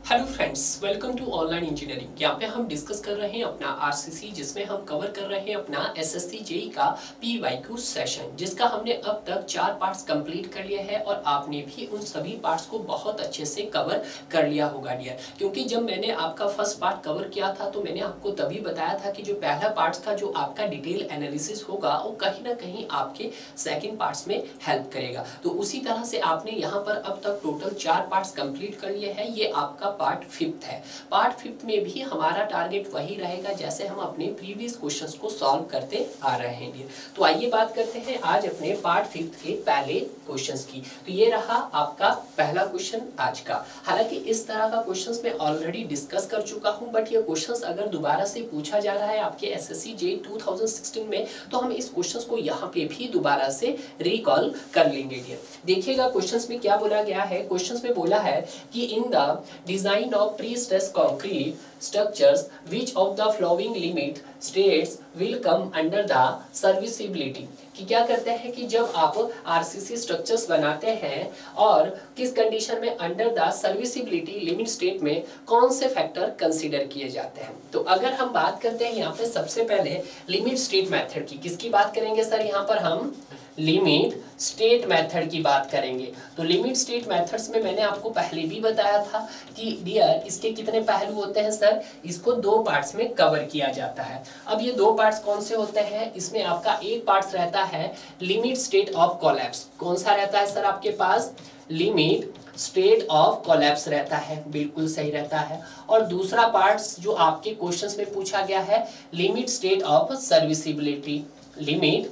Hello friends, welcome to online engineering. यहाँ पे हम डिस्कस कर रहे हैं अपना आरसीसी, जिसमें हम कवर कर रहे हैं अपना एसएससी जेई का पीवाईक्यू सेशन, जिसका हमने अब तक 4 पार्ट्स कंप्लीट कर लिए हैं और आपने भी उन सभी पार्ट्स को बहुत अच्छे से कवर कर लिया होगा डियर। क्योंकि जब मैंने आपका फर्स्ट पार्ट कवर किया था तो मैंने आपको तभी बताया था कि जो पहला पार्ट का जो आपका डिटेल एनालिसिस होगा वो कहीं ना कहीं आपके सेकेंड पार्ट्स में हेल्प करेगा। तो उसी तरह से आपने यहाँ पर अब तक टोटल 4 पार्ट्स कंप्लीट कर लिए हैं। ये आपका पार्ट 5th है। पार्ट 5th में भी हमारा टारगेट वही रहेगा जैसे हम अपने प्रीवियस क्वेश्चंस को सॉल्व करते आ रहे हैं। तो आइए बात करते हैं आज अपने पार्ट 5th के पहले क्वेश्चंस की। तो ये रहा आपका पहला क्वेश्चन आज का। हालांकि इस तरह का क्वेश्चंस मैं ऑलरेडी डिस्कस कर चुका हूं, बट ये क्वेश्चंस अगर दोबारा से पूछा जा रहा है आपके एसएससी जेईई 2016 में, तो हम इस क्वेश्चंस को यहाँ पे भी दोबारा से रिकॉल कर लेंगे। देखिएगा क्वेश्चंस में क्या बोला गया है। क्वेश्चंस में बोला है कि in the design of pre-stressed concrete structures, which of the following limit states will come under the serviceability? कि क्या करते हैं कि जब आप आरसीसी स्ट्रक्चर्स बनाते हैं और किस कंडीशन में under the serviceability limit state में कौन से फैक्टर कंसीडर किए जाते हैं। तो अगर हम बात करते हैं यहाँ पे सबसे पहले लिमिट स्टेट मेथड की, किसकी बात करेंगे सर? यहाँ पर हम लिमिट स्टेट मेथड की बात करेंगे। तो लिमिट स्टेट मेथड्स में मैंने आपको पहले भी बताया था कि डियर इसके कितने पहलू होते हैं सर? इसको 2 पार्ट्स में कवर किया जाता है। अब ये 2 पार्ट्स कौन से होते हैं? इसमें आपका एक पार्ट्स रहता है लिमिट स्टेट ऑफ कोलैप्स। कौन सा रहता है सर आपके पास? लिमिट स्टेट ऑफ कोलैप्स रहता है, बिल्कुल सही रहता है। और दूसरा पार्ट्स जो आपके क्वेश्चंस में पूछा गया है, limit state of serviceability, limit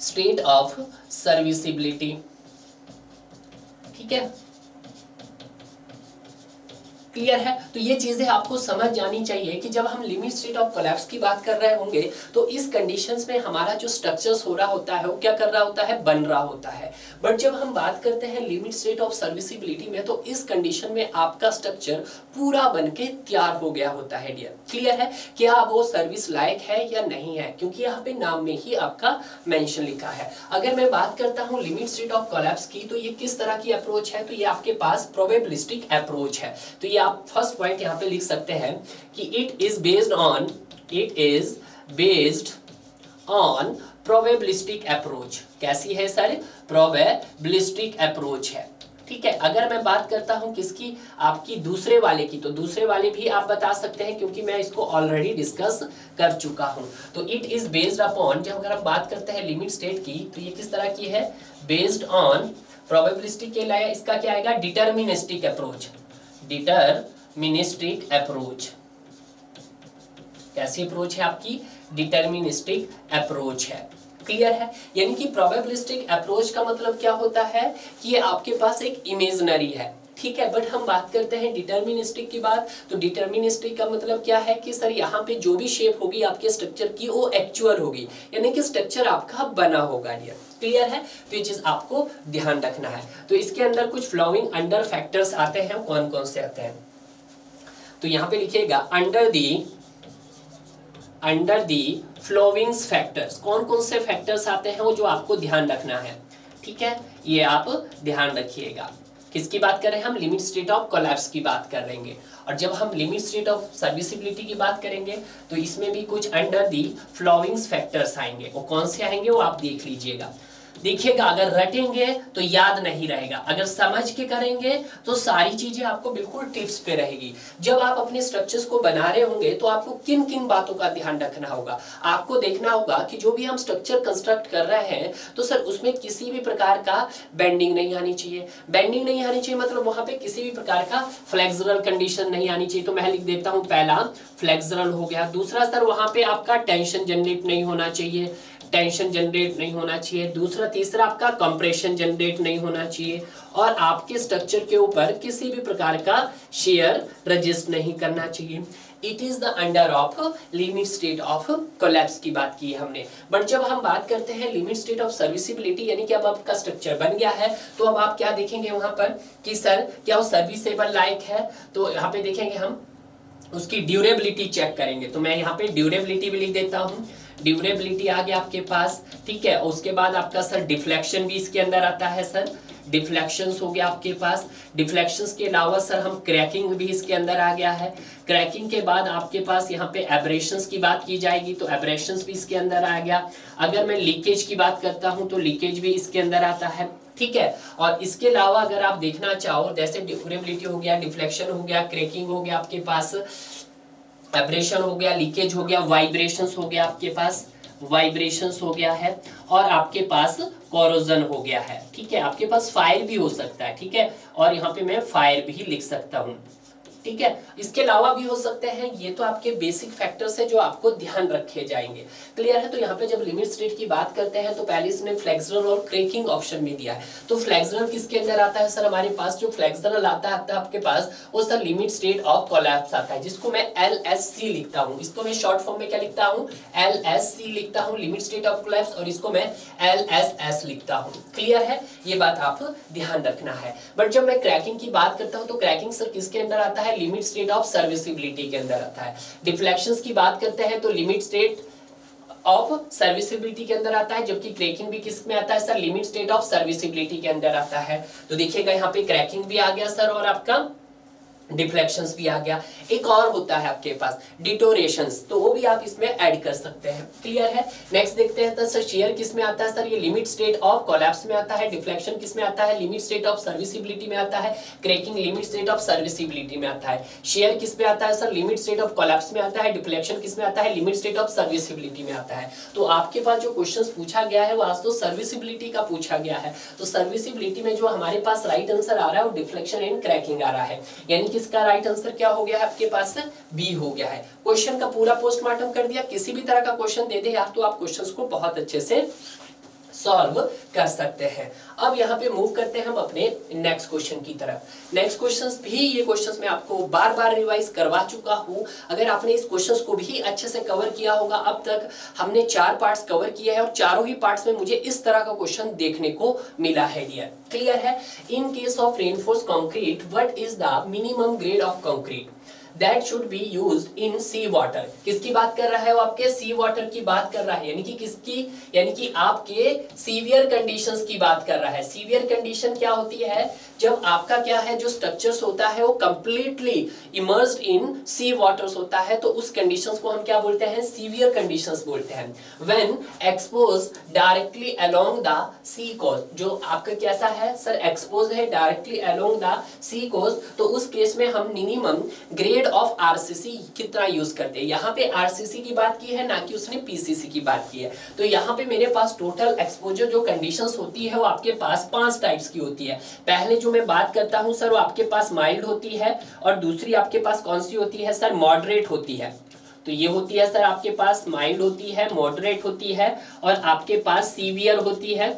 state of serviceability. ठीक है, क्लियर है? तो ये चीजें आपको समझ जानी चाहिए कि जब हम लिमिट स्टेट ऑफ कोलैप्स की बात कर रहे होंगे तो इस कंडीशंस में हमारा जो स्ट्रक्चर्स हो रहा होता है वो क्या कर रहा होता है? बन रहा होता है। बट जब हम बात करते हैं लिमिट स्टेट ऑफ सर्विसिबिलिटी में, तो इस कंडीशन में आपका स्ट्रक्चर पूरा बन के तैयार हो गया होता है डियर। क्लियर है? क्या वो सर्विस लायक है या नहीं है, क्योंकि यहाँ पे नाम में ही आपका मेंशन लिखा है। अगर मैं बात करता हूँ लिमिट स्टेट ऑफ कोलैप्स की, तो ये किस तरह की अप्रोच है? तो ये आपके पास प्रोबेबिलिस्टिक अप्रोच है। तो ये आप फर्स्ट पॉइंट यहाँ पे लिख सकते हैं कि it is based on probabilistic approach. कैसी है सर? प्रोबेबिलिस्टिक अप्रोच है। ठीक है, अगर मैं बात करता हूं किसकी? आपकी दूसरे वाले की, तो दूसरे वाले भी आप बता सकते हैं क्योंकि मैं इसको ऑलरेडी डिस्कस कर चुका हूं। तो इट इज बेस्ड अपॉन, जब अगर हम बात करते हैं लिमिट स्टेट की, तो ये किस तरह की है? बेस्ड ऑन प्रोबेबिलिस्टिक के लिए इसका क्या आएगा? Deterministic approach. डिटर्मिनिस्टिक अप्रोच कैसी अप्रोच है आपकी? डिटर्मिनिस्टिक अप्रोच है। क्लियर है? यानी कि प्रोबेबिलिस्टिक अप्रोच का मतलब क्या होता है कि ये आपके पास एक इमेजिनरी है। ठीक है, बट हम बात करते हैं डिटर्मिनिस्टिक की बात, तो डिटर्मिनिस्टिक का मतलब क्या है कि सर यहाँ पे जो भी शेप होगी आपके स्ट्रक्चर की वो एक्चुअल होगी, यानी कि स्ट्रक्चर आपका बना होगा डियर। क्लियर है? तो ये चीज आपको ध्यान रखना है। तो इसके अंदर कुछ फ्लोइंग अंडर फैक्टर्स आते हैं। कौन कौन से आते हैं? तो यहाँ पे लिखिएगा अंडर दी फ्लोइंग्स फैक्टर्स। कौन कौन से फैक्टर्स आते हैं वो जो आपको ध्यान रखना है। ठीक है, ये आप ध्यान रखिएगा। किसकी बात कर रहे हैं हम? लिमिट स्टेट ऑफ कोलैप्स की बात कर रहे हैं। और जब हम लिमिट स्टेट ऑफ सर्विसिबिलिटी की बात करेंगे तो इसमें भी कुछ अंडर दी फ्लोइंग्स फैक्टर्स आएंगे। वो कौन से आएंगे वो आप देख लीजिएगा। देखिएगा, अगर रटेंगे तो याद नहीं रहेगा, अगर समझ के करेंगे तो सारी चीजें आपको बिल्कुल टिप्स पे रहेगी। जब आप अपने स्ट्रक्चर्स को बना रहे होंगे तो आपको किन किन बातों का ध्यान रखना होगा? आपको देखना होगा कि जो भी हम स्ट्रक्चर कंस्ट्रक्ट कर रहे हैं तो सर उसमें किसी भी प्रकार का बेंडिंग नहीं आनी चाहिए। बेंडिंग नहीं आनी चाहिए मतलब वहां पे किसी भी प्रकार का फ्लेक्सुरल कंडीशन नहीं आनी चाहिए। तो मैं लिख देता हूं, पहला फ्लेक्सुरल हो गया। दूसरा सर वहां पे आपका टेंशन जनरेट नहीं होना चाहिए, टेंशन जनरेट नहीं होना चाहिए। दूसरा, तीसरा आपका कंप्रेशन जनरेट नहीं होना चाहिए। और आपके स्ट्रक्चर के ऊपर किसी भी प्रकार का शेयर रजिस्ट नहीं करना चाहिए। It is the under of limit state of collapse की बात की हमने। बट जब हम बात करते हैं लिमिट स्टेट ऑफ सर्विसिबिलिटी, यानी कि अब आपका स्ट्रक्चर बन गया है, तो अब आप क्या देखेंगे वहां पर कि सर क्या वो सर्विसेबल लायक है? तो यहाँ पे देखेंगे हम उसकी ड्यूरेबिलिटी चेक करेंगे। तो मैं यहाँ पे ड्यूरेबिलिटी भी लिख देता हूँ। ड्यूरेबिलिटी आ गया आपके पास। ठीक है, उसके बाद आपका सर डिफ्लेक्शन भी इसके अंदर आता है। सर डिफ्लेक्शंस हो गया आपके पास। डिफ्लेक्शंस के अलावा सर हम क्रैकिंग भी इसके अंदर आ गया है। क्रैकिंग के बाद आपके पास यहाँ पे एब्रेशंस की बात की जाएगी तो एब्रेशंस भी इसके अंदर आ गया। अगर मैं लीकेज की बात करता हूँ तो लीकेज भी इसके अंदर आता है, ठीक है। और इसके अलावा अगर आप देखना चाहो जैसे डिफ्रेबिलिटी हो गया, डिफ्लेक्शन हो गया, क्रैकिंग हो गया आपके पास, एब्रेशन हो गया, लीकेज हो गया, वाइब्रेशंस हो गया आपके पास, वाइब्रेशंस हो गया है, और आपके पास कोरोजन हो गया है, ठीक है। आपके पास फायर भी हो सकता है, ठीक है, और यहाँ पे मैं फायर भी लिख सकता हूँ, ठीक है। इसके अलावा भी हो सकते हैं। ये तो आपके बेसिक फैक्टर्स है जो आपको ध्यान रखे जाएंगे, क्लियर है। तो यहाँ पे जब लिमिट स्टेट की बात करते हैं तो पहले इसने फ्लेक्सुरल और क्रैकिंग ऑप्शन में दिया है। तो फ्लेक्सुरल किसके अंदर आता है सर, हमारे पास जो फ्लेक्सुरल आता है आपके पास वो sir limit state of collapse आता है, जिसको मैं LSC लिखता हूँ। इसको मैं शॉर्ट फॉर्म में क्या लिखता हूँ, LSC लिखता हूँ, लिमिट स्टेट ऑफ कोलैप्स, और इसको मैं LSS लिखता हूँ, क्लियर है। ये बात आप ध्यान रखना है। बट जब मैं क्रैकिंग की बात करता हूँ तो क्रैकिंग सर किसके अंदर आता है, लिमिट स्टेट ऑफ सर्विसिबिलिटी के अंदर आता है। डिफ्लेक्शंस की बात करते हैं तो लिमिट स्टेट ऑफ सर्विसिबिलिटी के अंदर आता है, जबकि क्रैकिंग भी किस में आता है sir, limit state of serviceability के अंदर आता है। तो देखिएगा यहाँ पे क्रैकिंग भी आ गया सर और आपका डिफ्लेक्शंस भी आ गया। एक और होता है आपके पास डिटोरेशंस, तो वो भी आप इसमें ऐड कर सकते हैं, क्लियर है। नेक्स्ट देखते हैं तो सर शेयर किस में आता है सर, ये लिमिट स्टेट ऑफ कोलैप्स में आता है। डिफ्लेक्शन किस में आता है, लिमिट स्टेट ऑफ सर्विसिबिलिटी में आता है। Cracking limit state of serviceability में आता है। शेयर किस में आता है sir, limit state of collapse में आता है। डिफ्लेक्शन किस में आता है, लिमिट स्टेट ऑफ सर्विसिबिलिटी में आता है। तो आपके पास जो क्वेश्चन पूछा गया है वो आज तो सर्विसिबिलिटी का पूछा गया है। तो सर्विसिबिलिटी में जो हमारे पास राइट आंसर आ रहा है वो डिफ्लेक्शन एंड क्रैकिंग आ रहा है, यानी इसका राइट आंसर क्या हो गया है आपके पास, बी हो गया है। क्वेश्चन का पूरा पोस्टमार्टम कर दिया। किसी भी तरह का क्वेश्चन दे दे यार तो आप क्वेश्चंस को बहुत अच्छे से सॉल्व कर सकते हैं। अब यहाँ पे मूव करते हैं हम अपने नेक्स्ट क्वेश्चन की तरफ। नेक्स्ट क्वेश्चंस भी ये क्वेश्चंस मैं आपको बार बार रिवाइज करवा चुका हूँ। अगर आपने इस क्वेश्चंस को भी अच्छे से कवर किया होगा, अब तक हमने 4 पार्ट्स कवर किए हैं और चारों ही पार्ट्स में मुझे इस तरह का क्वेश्चन देखने को मिला है डियर, क्लियर है। In case of reinforce concrete what is the minimum grade of concrete that should be used in sea water। किसकी बात कर रहा है वो, आपके सी वाटर की बात कर रहा है, यानी कि किसकी, यानी कि आपके सीवियर कंडीशंस की बात कर रहा है। सीवियर कंडीशन क्या होती है, जब आपका क्या है जो स्ट्रक्चर्स होता है वो completely immersed in sea waters होता है, तो उस कंडीशंस को हम क्या बोलते हैं, सीवियर कंडीशंस बोलते हैं। When expose directly along the sea coast, जो आपका कैसा है सर, एक्सपोज है directly along the sea coast, तो उस केस में हम मिनिमम ग्रेड ऑफ आरसीसी कितना यूज करते हैं। यहाँ पे आरसीसी की बात की है, ना कि उसने पीसीसी की बात की है। तो यहाँ पे मेरे पास टोटल एक्सपोजर जो कंडीशंस होती है वो आपके पास 5 टाइप्स की होती है। पहले जो मैं बात करता हूँ सर वो आपके पास माइल्ड होती है, और दूसरी आपके पास कौन सी होती है सर, मॉडरेट होती है। तो ये होती है सर आपके पास माइल्ड होती है, मॉडरेट होती है, और आपके पास सीवियर होती है,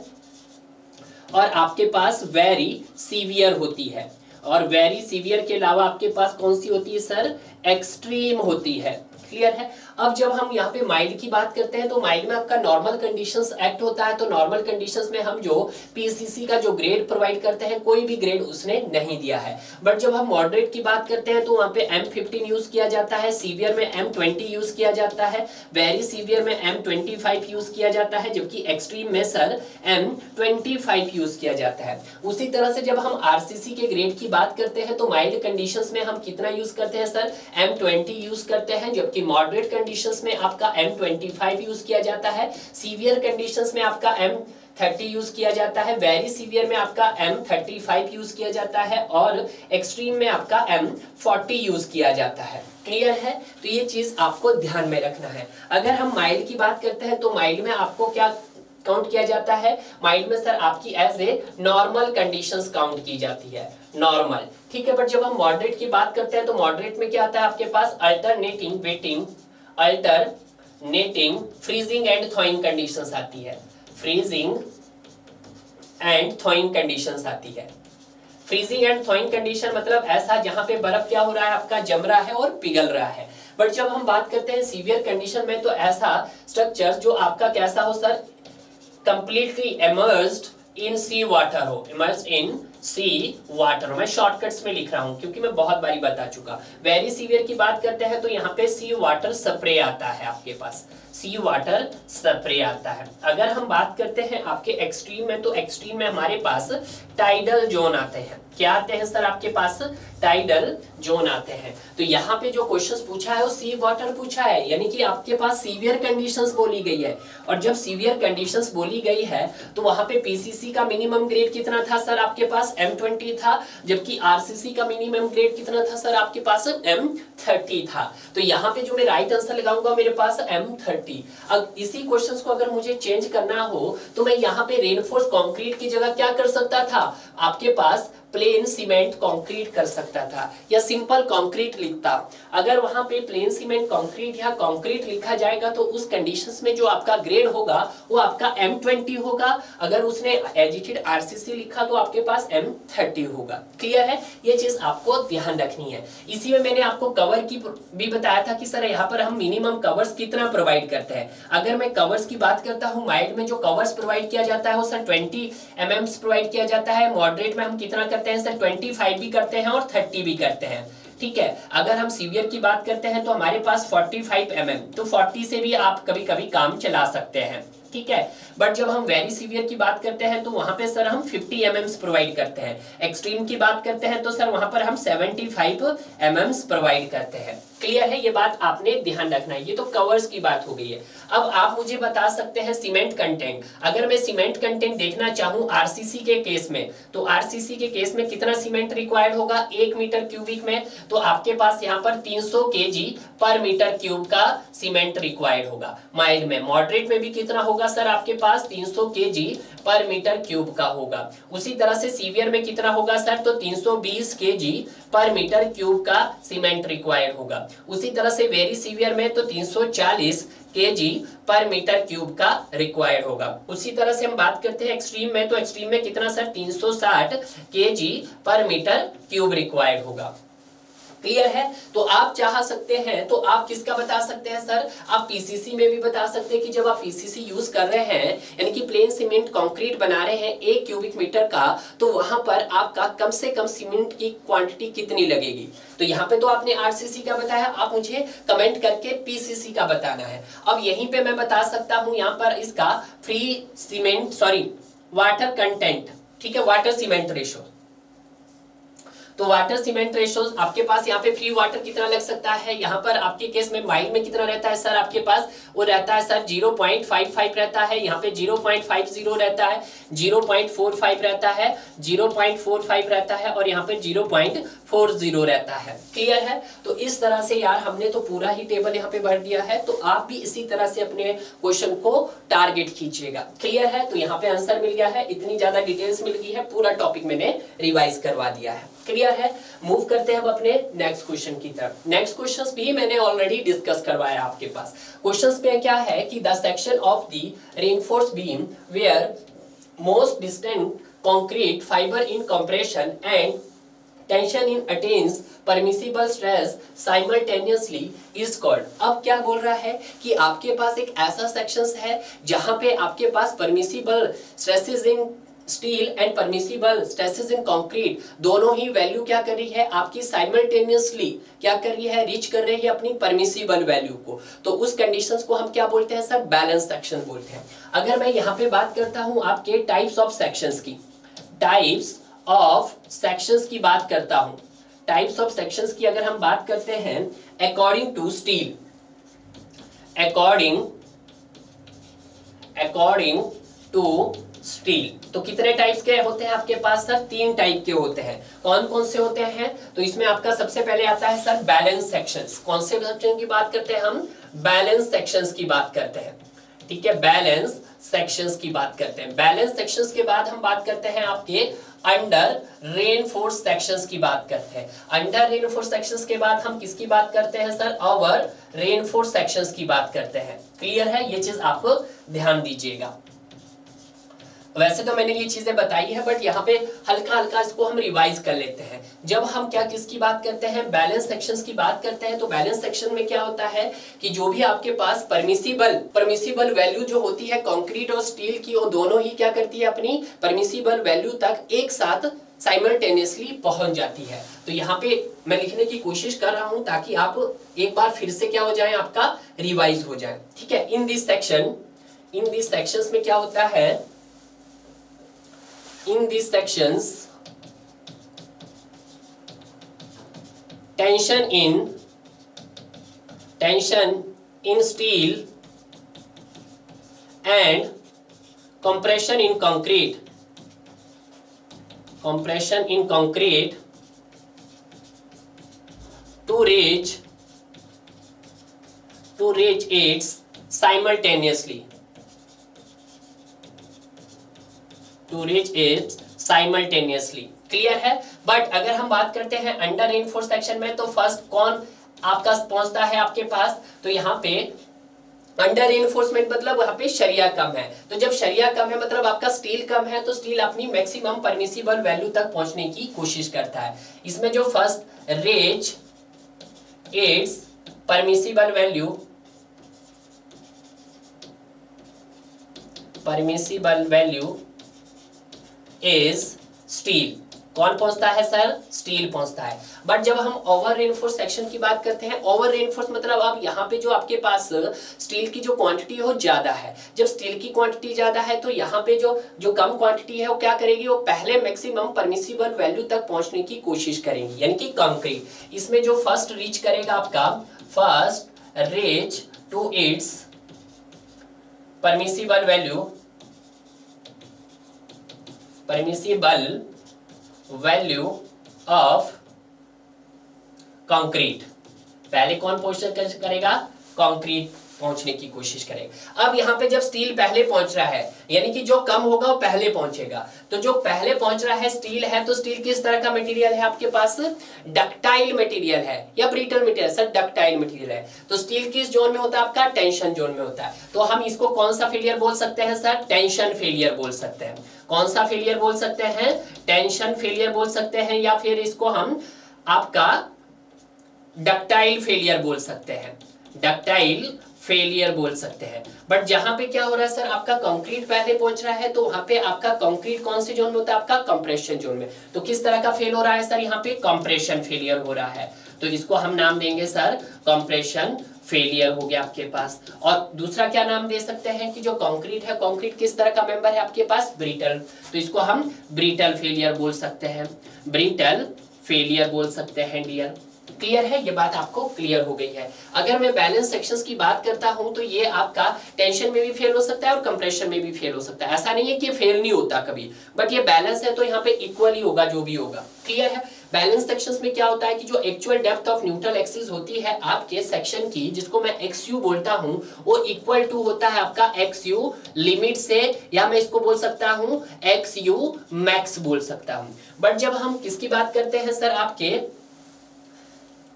और आपके पास वेरी सीवियर होती है। और वेरी सीवियर के अलावा आपके पास कौन सी होती है सर, एक्सट्रीम होती है, क्लियर है। अब जब हम यहाँ पे माइल्ड की बात करते हैं तो माइल्ड में आपका नॉर्मल कंडीशंस एक्ट होता है। तो नॉर्मल कंडीशंस में हम जो पीसीसी का जो ग्रेड प्रोवाइड करते हैं कोई भी ग्रेड उसने नहीं दिया है। बट जब हम मॉडरेट की बात करते हैं तो वहाँ पे M15 यूज किया जाता है, सीवियर में M20 यूज किया जाता है, वेरी सीवियर में M25 यूज किया जाता है, जबकि एक्सट्रीम में सर M25 यूज किया जाता है। उसी तरह से जब हम आरसीसी के ग्रेड की बात करते हैं तो माइल्ड कंडीशंस में हम कितना यूज करते हैं सर, M20 यूज करते हैं, जबकि मॉडरेट कंडीशंस में आपका M25 यूज किया जाता है, सीवियर कंडीशंस में आपका M30 यूज किया जाता है, वेरी सीवियर में आपका M35 यूज किया जाता है, और एक्सट्रीम में आपका M40 यूज किया जाता है, क्लियर है। तो ये चीज आपको ध्यान में रखना है। अगर हम माइल्ड की बात करते हैं तो माइल्ड में आपको क्या काउंट किया जाता है, माइल्ड में सर आपकी as a normal conditions count की जाती है, नॉर्मल, ठीक है। बट जब हम मॉडरेट की बात करते हैं तो मॉडरेट में क्या आता है आपके पास, alternating wetting, alternating freezing and thawing conditions आती है, फ्रीजिंग एंड थॉइंग कंडीशंस आती है। फ्रीजिंग एंड थॉइंग कंडीशन मतलब ऐसा जहां पे बर्फ क्या हो रहा है, आपका जम रहा है और पिघल रहा है। बट जब हम बात करते हैं सीवियर कंडीशन में तो ऐसा स्ट्रक्चर जो आपका कैसा हो sir, completely immersed in sea water हो, इमर्स्ड इन सी वाटर, मैं शॉर्टकट्स में लिख रहा हूं क्योंकि मैं बहुत बारी बता चुका। वेरी सीवियर की बात करते हैं तो यहाँ पे सी वाटर स्प्रे आता है आपके पास, सी वाटर स्प्रे आता है। अगर हम बात करते हैं आपके एक्सट्रीम में, तो एक्सट्रीम में हमारे पास टाइडल जोन आते हैं। क्या आते हैं सर आपके पास? टाइडल जोन आते हैं। तो यहाँ पे जो क्वेश्चन पूछा है वो सी वाटर पूछा है, यानी कि आपके पास सीवियर कंडीशंस बोली गई है। और जब सीवियर कंडीशंस बोली गई है तो वहां पे पीसीसी का मिनिमम ग्रेड कितना था सर आपके पास? M20 था, जबकि आरसीसी का मिनिमम ग्रेड कितना था सर आपके पास? M30 था। तो यहाँ पे जो मैं राइट आंसर लगाऊंगा मेरे पास M30। अब इसी क्वेश्चन को अगर मुझे चेंज करना हो तो मैं यहाँ पे रेनफोर्स कंक्रीट की जगह क्या कर सकता था? आपके पास प्लेन सीमेंट कंक्रीट कर सकता था या सिंपल कंक्रीट लिखता। अगर वहां पे प्लेन सीमेंट कंक्रीट या कंक्रीट लिखा जाएगा तो उस कंडीशंस में जो आपका ग्रेड होगा वो आपका M20 होगा। अगर उसने एजिटेड आरसीसी लिखा तो आपके पास M30 होगा। क्लियर है? ये चीज आपको ध्यान रखनी है। इसी में मैंने आपको कवर की भी बताया था कि सर यहाँ पर हम मिनिमम कवर्स कितना प्रोवाइड करते हैं। अगर मैं कवर्स की बात करता हूँ, माइल्ड में जो कवर्स प्रोवाइड किया जाता है वो सर 20 mm प्रोवाइड किया जाता है। मॉडरेट में हम कितना करते हैं सर? 25 भी करते हैं और 30 भी करते हैं। ठीक है। अगर हम सीवियर की बात करते हैं तो हमारे पास 45 mm, तो 40 से भी आप कभी कभी काम चला सकते हैं। ठीक है। बट जब हम वेरी सीवियर की बात करते हैं तो वहां पे सर हम 50 mm प्रोवाइड करते हैं। एक्सट्रीम की बात करते हैं तो सर वहां पर हम 75 mm प्रोवाइड करते हैं। क्लियर है? ये बात आपने ध्यान रखना है। ये तो कवर्स की बात हो गई है। अब आप मुझे बता सकते हैं सीमेंट कंटेंट। अगर मैं सीमेंट कंटेंट देखना चाहूं आरसीसी के केस में, तो आरसीसी के केस में कितना सीमेंट रिक्वायर्ड होगा 1 मीटर क्यूबिक में? तो आपके पास यहाँ पर 300 kg पर मीटर क्यूब का सीमेंट रिक्वायर्ड होगा। माइल्ड में, मॉडरेट में भी कितना होगा सर आपके पास? 300 kg पर मीटर क्यूब का होगा। उसी तरह से सीवियर में कितना होगा सर? तो 320 kg पर मीटर क्यूब का सीमेंट रिक्वायर्ड होगा। उसी तरह से वेरी सीवियर में तो 340 kg पर मीटर क्यूब का रिक्वायर्ड होगा। उसी तरह से हम बात करते हैं एक्सट्रीम में, तो एक्सट्रीम में कितना सर? 360 kg पर मीटर क्यूब रिक्वायर्ड होगा। क्लियर है? तो आप चाह सकते हैं तो आप किसका बता सकते हैं सर? आप पीसीसी में भी बता सकते हैं कि जब आप पीसीसी यूज कर रहे हैं, यानी कि प्लेन सीमेंट कंक्रीट बना रहे हैं 1 क्यूबिक मीटर का, तो वहां पर आपका कम से कम सीमेंट की क्वांटिटी कितनी लगेगी? तो यहाँ पे तो आपने आरसीसी का बताया, आप मुझे कमेंट करके पीसीसी का बताना है। अब यहीं पे मैं बता सकता हूं यहाँ पर इसका फ्री सीमेंट वाटर कंटेंट। ठीक है, वाटर सीमेंट रेशो। तो वाटर सीमेंट रेशो आपके पास यहाँ पे फ्री वाटर कितना लग सकता है? यहाँ पर आपके केस में माइल में कितना रहता है सर आपके पास? वो रहता है सर 0.55 रहता है, यहाँ पे 0.50 रहता है, 0.45 रहता है, 0.45 रहता है और यहाँ पे 0.40 रहता है। क्लियर है? तो इस तरह से यार हमने तो पूरा ही टेबल यहाँ पे भर दिया है, तो आप भी इसी तरह से अपने क्वेश्चन को टारगेट कीजिएगा। क्लियर है? तो यहाँ पे आंसर मिल गया है, इतनी ज्यादा डिटेल्स मिल गई है, पूरा टॉपिक मैंने रिवाइज करवा दिया है। क्लियर है? मूव करते हैं अब अपने नेक्स्ट क्वेश्चन की तरफ। नेक्स्ट क्वेश्चंस भी मैंने ऑलरेडी डिस्कस करवाया आपके पास। क्वेश्चंस में क्या है कि the section of the reinforced beam where most distant concrete fibre in compression and tension in attains permissible stress simultaneously is called. अब क्या बोल रहा है कि आपके पास एक ऐसा सेक्शंस है जहां पे आपके पास permissible stresses in steel and permissible stresses in concrete दोनों ही वैल्यू क्या कर रही है आपकी साइमल्टेनियसली क्या कर रही है? रीच कर रही है अपनी परमिसिबल वैल्यू को। तो उस कंडीशंस को हम क्या बोलते हैं सर? बैलेंस सेक्शन बोलते हैं। अगर मैं यहाँ पे बात करता हूँ आपके टाइप्स ऑफ सेक्शंस की, टाइप्स ऑफ सेक्शंस की बात करता हूँ, टाइप्स ऑफ सेक्शंस की अगर हम बात करते हैं according to steel, according to steel, तो कितने टाइप्स के होते हैं आपके पास सर? 3 टाइप के होते हैं। कौन कौन से होते हैं? तो इसमें आपका सबसे पहले आता है सर बैलेंस सेक्शंस। कौन से सेक्शन की बात करते हैं हम? बैलेंस सेक्शंस की बात करते हैं। ठीक है, बैलेंस सेक्शंस की बात करते हैं। बैलेंस सेक्शंस के बाद हम बात करते हैं आपके अंडर रेनफोर्स सेक्शंस की बात करते हैं। अंडर रेनफोर्स सेक्शंस के बाद हम किसकी बात करते हैं सर? ओवर रेनफोर्स सेक्शंस की बात करते हैं। क्लियर है? ये चीज आप ध्यान दीजिएगा। वैसे तो मैंने ये चीजें बताई है, बट यहाँ पे हल्का हल्का इसको हम रिवाइज कर लेते हैं। जब हम क्या किसकी बात करते हैं, बैलेंस सेक्शंस की बात करते हैं, तो बैलेंस सेक्शन में क्या होता है कि जो भी आपके पास परमिसिबल वैल्यू जो होती है कंक्रीट और स्टील की, वो दोनों ही क्या करती है, अपनी परमिसिबल वैल्यू तक एक साथ साइमल्टेनियसली पहुंच जाती है। तो यहाँ पे मैं लिखने की कोशिश कर रहा हूं ताकि आप एक बार फिर से क्या हो जाए, आपका रिवाइज हो जाए। ठीक है, इन दिस सेक्शंस में क्या होता है, in these sections tension in steel and compression in concrete to reach its simultaneously clear है। बट अगर हम बात करते हैं अंडर रेनफोर्स सेक्शन में, तो फर्स्ट कौन आपका पहुंचता है आपके पास, तो यहाँ पे अंडर रेनफोर्समेंट मतलब वहां पे शरिया कम है। तो जब शरिया कम है मतलब आपका स्टील कम है, तो स्टील अपनी मैक्सिमम परमिसिबल वैल्यू तक पहुंचने की कोशिश करता है। इसमें जो first reach its permissible value is steel. कौन पहुंचता है सर, स्टील पहुंचता है। बट जब हम ओवर रेनफोर्स सेक्शन की बात करते हैं, ओवर रेनफोर्स मतलब अब यहाँ पे जो आपके पास स्टील की जो क्वांटिटी है वो ज्यादा है। जब स्टील की क्वांटिटी ज्यादा है तो यहाँ पे जो कम क्वांटिटी है वो क्या करेगी, वो पहले मैक्सिमम परमिसिबल वैल्यू तक पहुंचने की कोशिश करेंगी, यानी कि कंक्रीट। इसमें जो फर्स्ट रीच करेगा आपका, first reach to its permissible value of concrete, पहले कौन पहुंच करेगा, कंक्रीट पहुंचने की कोशिश करेगा। अब यहाँ पे जब स्टील पहले पहुंच रहा है, यानी कि जो कम होगा वो पहले पहुंचेगा। तो जो पहले पहुंच रहा है स्टील है, तो स्टील किस तरह का मटेरियल है आपके पास, डक्टाइल मटेरियल है या brittle material, sir ductile material है। तो स्टील किस जोन में होता है आपका, टेंशन जोन में होता है। तो हम इसको कौन सा फेलियर बोल सकते हैं सर, टेंशन फेलियर बोल सकते हैं। कौन सा फेलियर बोल सकते हैं, टेंशन फेलियर बोल सकते हैं, या फिर इसको हम आपका डक्टाइल फेलियर बोल सकते हैं, डक्टाइल फेलियर बोल सकते हैं। बट जहां पे क्या हो रहा है सर, आपका कंक्रीट पहले पहुंच रहा है, तो वहां पे आपका कंक्रीट कौन से जोन में होता है, आपका कंप्रेशन जोन में। तो किस तरह का फेल हो रहा है सर, यहाँ पे कंप्रेशन फेलियर हो रहा है। तो इसको हम नाम देंगे सर कंप्रेशन फेलियर हो गया आपके पास। और दूसरा क्या नाम दे सकते हैं कि जो कंक्रीट है, कंक्रीट किस तरह का मेंबर है आपके पास, ब्रिटल। तो इसको हम ब्रिटल फेलियर बोल सकते हैं, ब्रिटल फेलियर बोल सकते हैं डियर। क्लियर है, ये बात आपको क्लियर हो गई है। अगर मैं बैलेंस सेक्शंस की बात करता हूं, तो ये आपका टेंशन में भी फेल हो सकता है और कंप्रेशन में भी फेल हो सकता है। ऐसा नहीं है कि फेल नहीं होता कभी, बट ये बैलेंस है तो यहाँ पे इक्वली होगा जो भी होगा। क्लियर है। बैलेंस सेक्शंस में क्या होता है कि जो actual depth of neutral axis होती है आपके सेक्शन की, जिसको मैं XU बोलता हूं, वो इक्वल टू होता है आपका XU लिमिट से, या मैं इसको बोल सकता हूं XU मैक्स बोल सकता हूं। बट जब हम किसकी बात करते हैं सर, आपके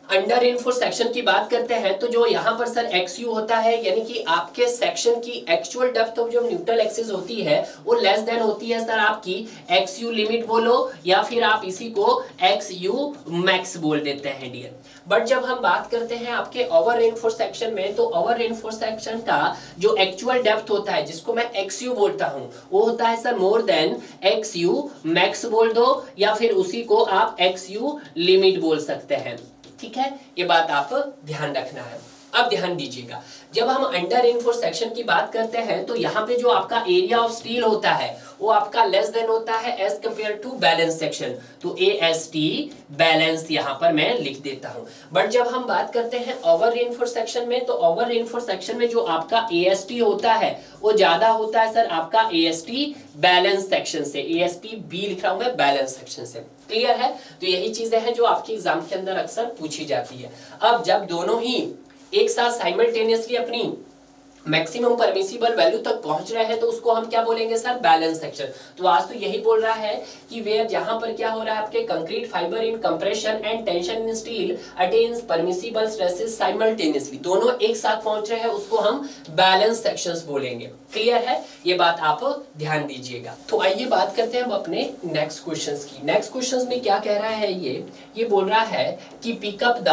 अंडर रेनफोर्स सेक्शन की बात करते हैं, तो जो यहाँ पर सर XU होता है, यानी कि आपके सेक्शन की एक्चुअल डेप्थ ऑफ जो न्यूट्रल एक्सिस होती है वो लेस देन होती है सर आपकी XU लिमिट बोलो, या फिर आप इसी को XU मैक्स बोल देते हैं डियर। बट जब हम बात करते हैं आपके ओवर रेनफोर्स सेक्शन में, तो ओवर रेनफोर्स सेक्शन का जो एक्चुअल डेप्थ होता है, जिसको मैं XU बोलता हूं, वो होता है sir more than XU max बोल दो, या फिर उसी को आप XU लिमिट बोल सकते हैं। ठीक है, ये बात आप ध्यान रखना है। अब ध्यान दीजिएगा, जब हम अंडर रेनफोर्स सेक्शन की बात करते हैं, तो यहाँ पे जो आपका एरिया ऑफ स्टील होता है वो आपका लेस देन होता है as compare to balance section. तो AST बैलेंस यहाँ पर मैं लिख देता हूँ। बट जब हम बात करते हैं ओवर रेनफोर्स सेक्शन में, तो ओवर रेनफोर्स सेक्शन में जो आपका AST होता है वो ज्यादा होता है सर आपका AST बैलेंस सेक्शन से। AST B लिख रहा हूं मैं बैलेंस सेक्शन से। क्लियर है। तो यही चीजें हैं जो आपकी एग्जाम के अंदर अक्सर पूछी जाती है। अब जब दोनों ही एक साथ साइमल्टेनियसली अपनी मैक्सिमम परमिसिबल वैल्यू तक पहुंच रहे हैं तो उसको हम क्या बोलेंगे सर, बैलेंस सेक्शन। तो आज तो यही बोल रहा है कि वेयर जहां पर क्या हो रहा है आपके concrete fibre in compression and tension in steel attains permissible stresses simultaneously, दोनों एक साथ पहुंच रहे हैं, उसको हम बैलेंस सेक्शंस बोलेंगे। क्लियर है, ये बात आप ध्यान दीजिएगा। तो आइए बात करते हैं हम अपने नेक्स्ट क्वेश्चंस की। नेक्स्ट क्वेश्चंस में क्या कह रहा है, ये बोल रहा है कि पिकअप द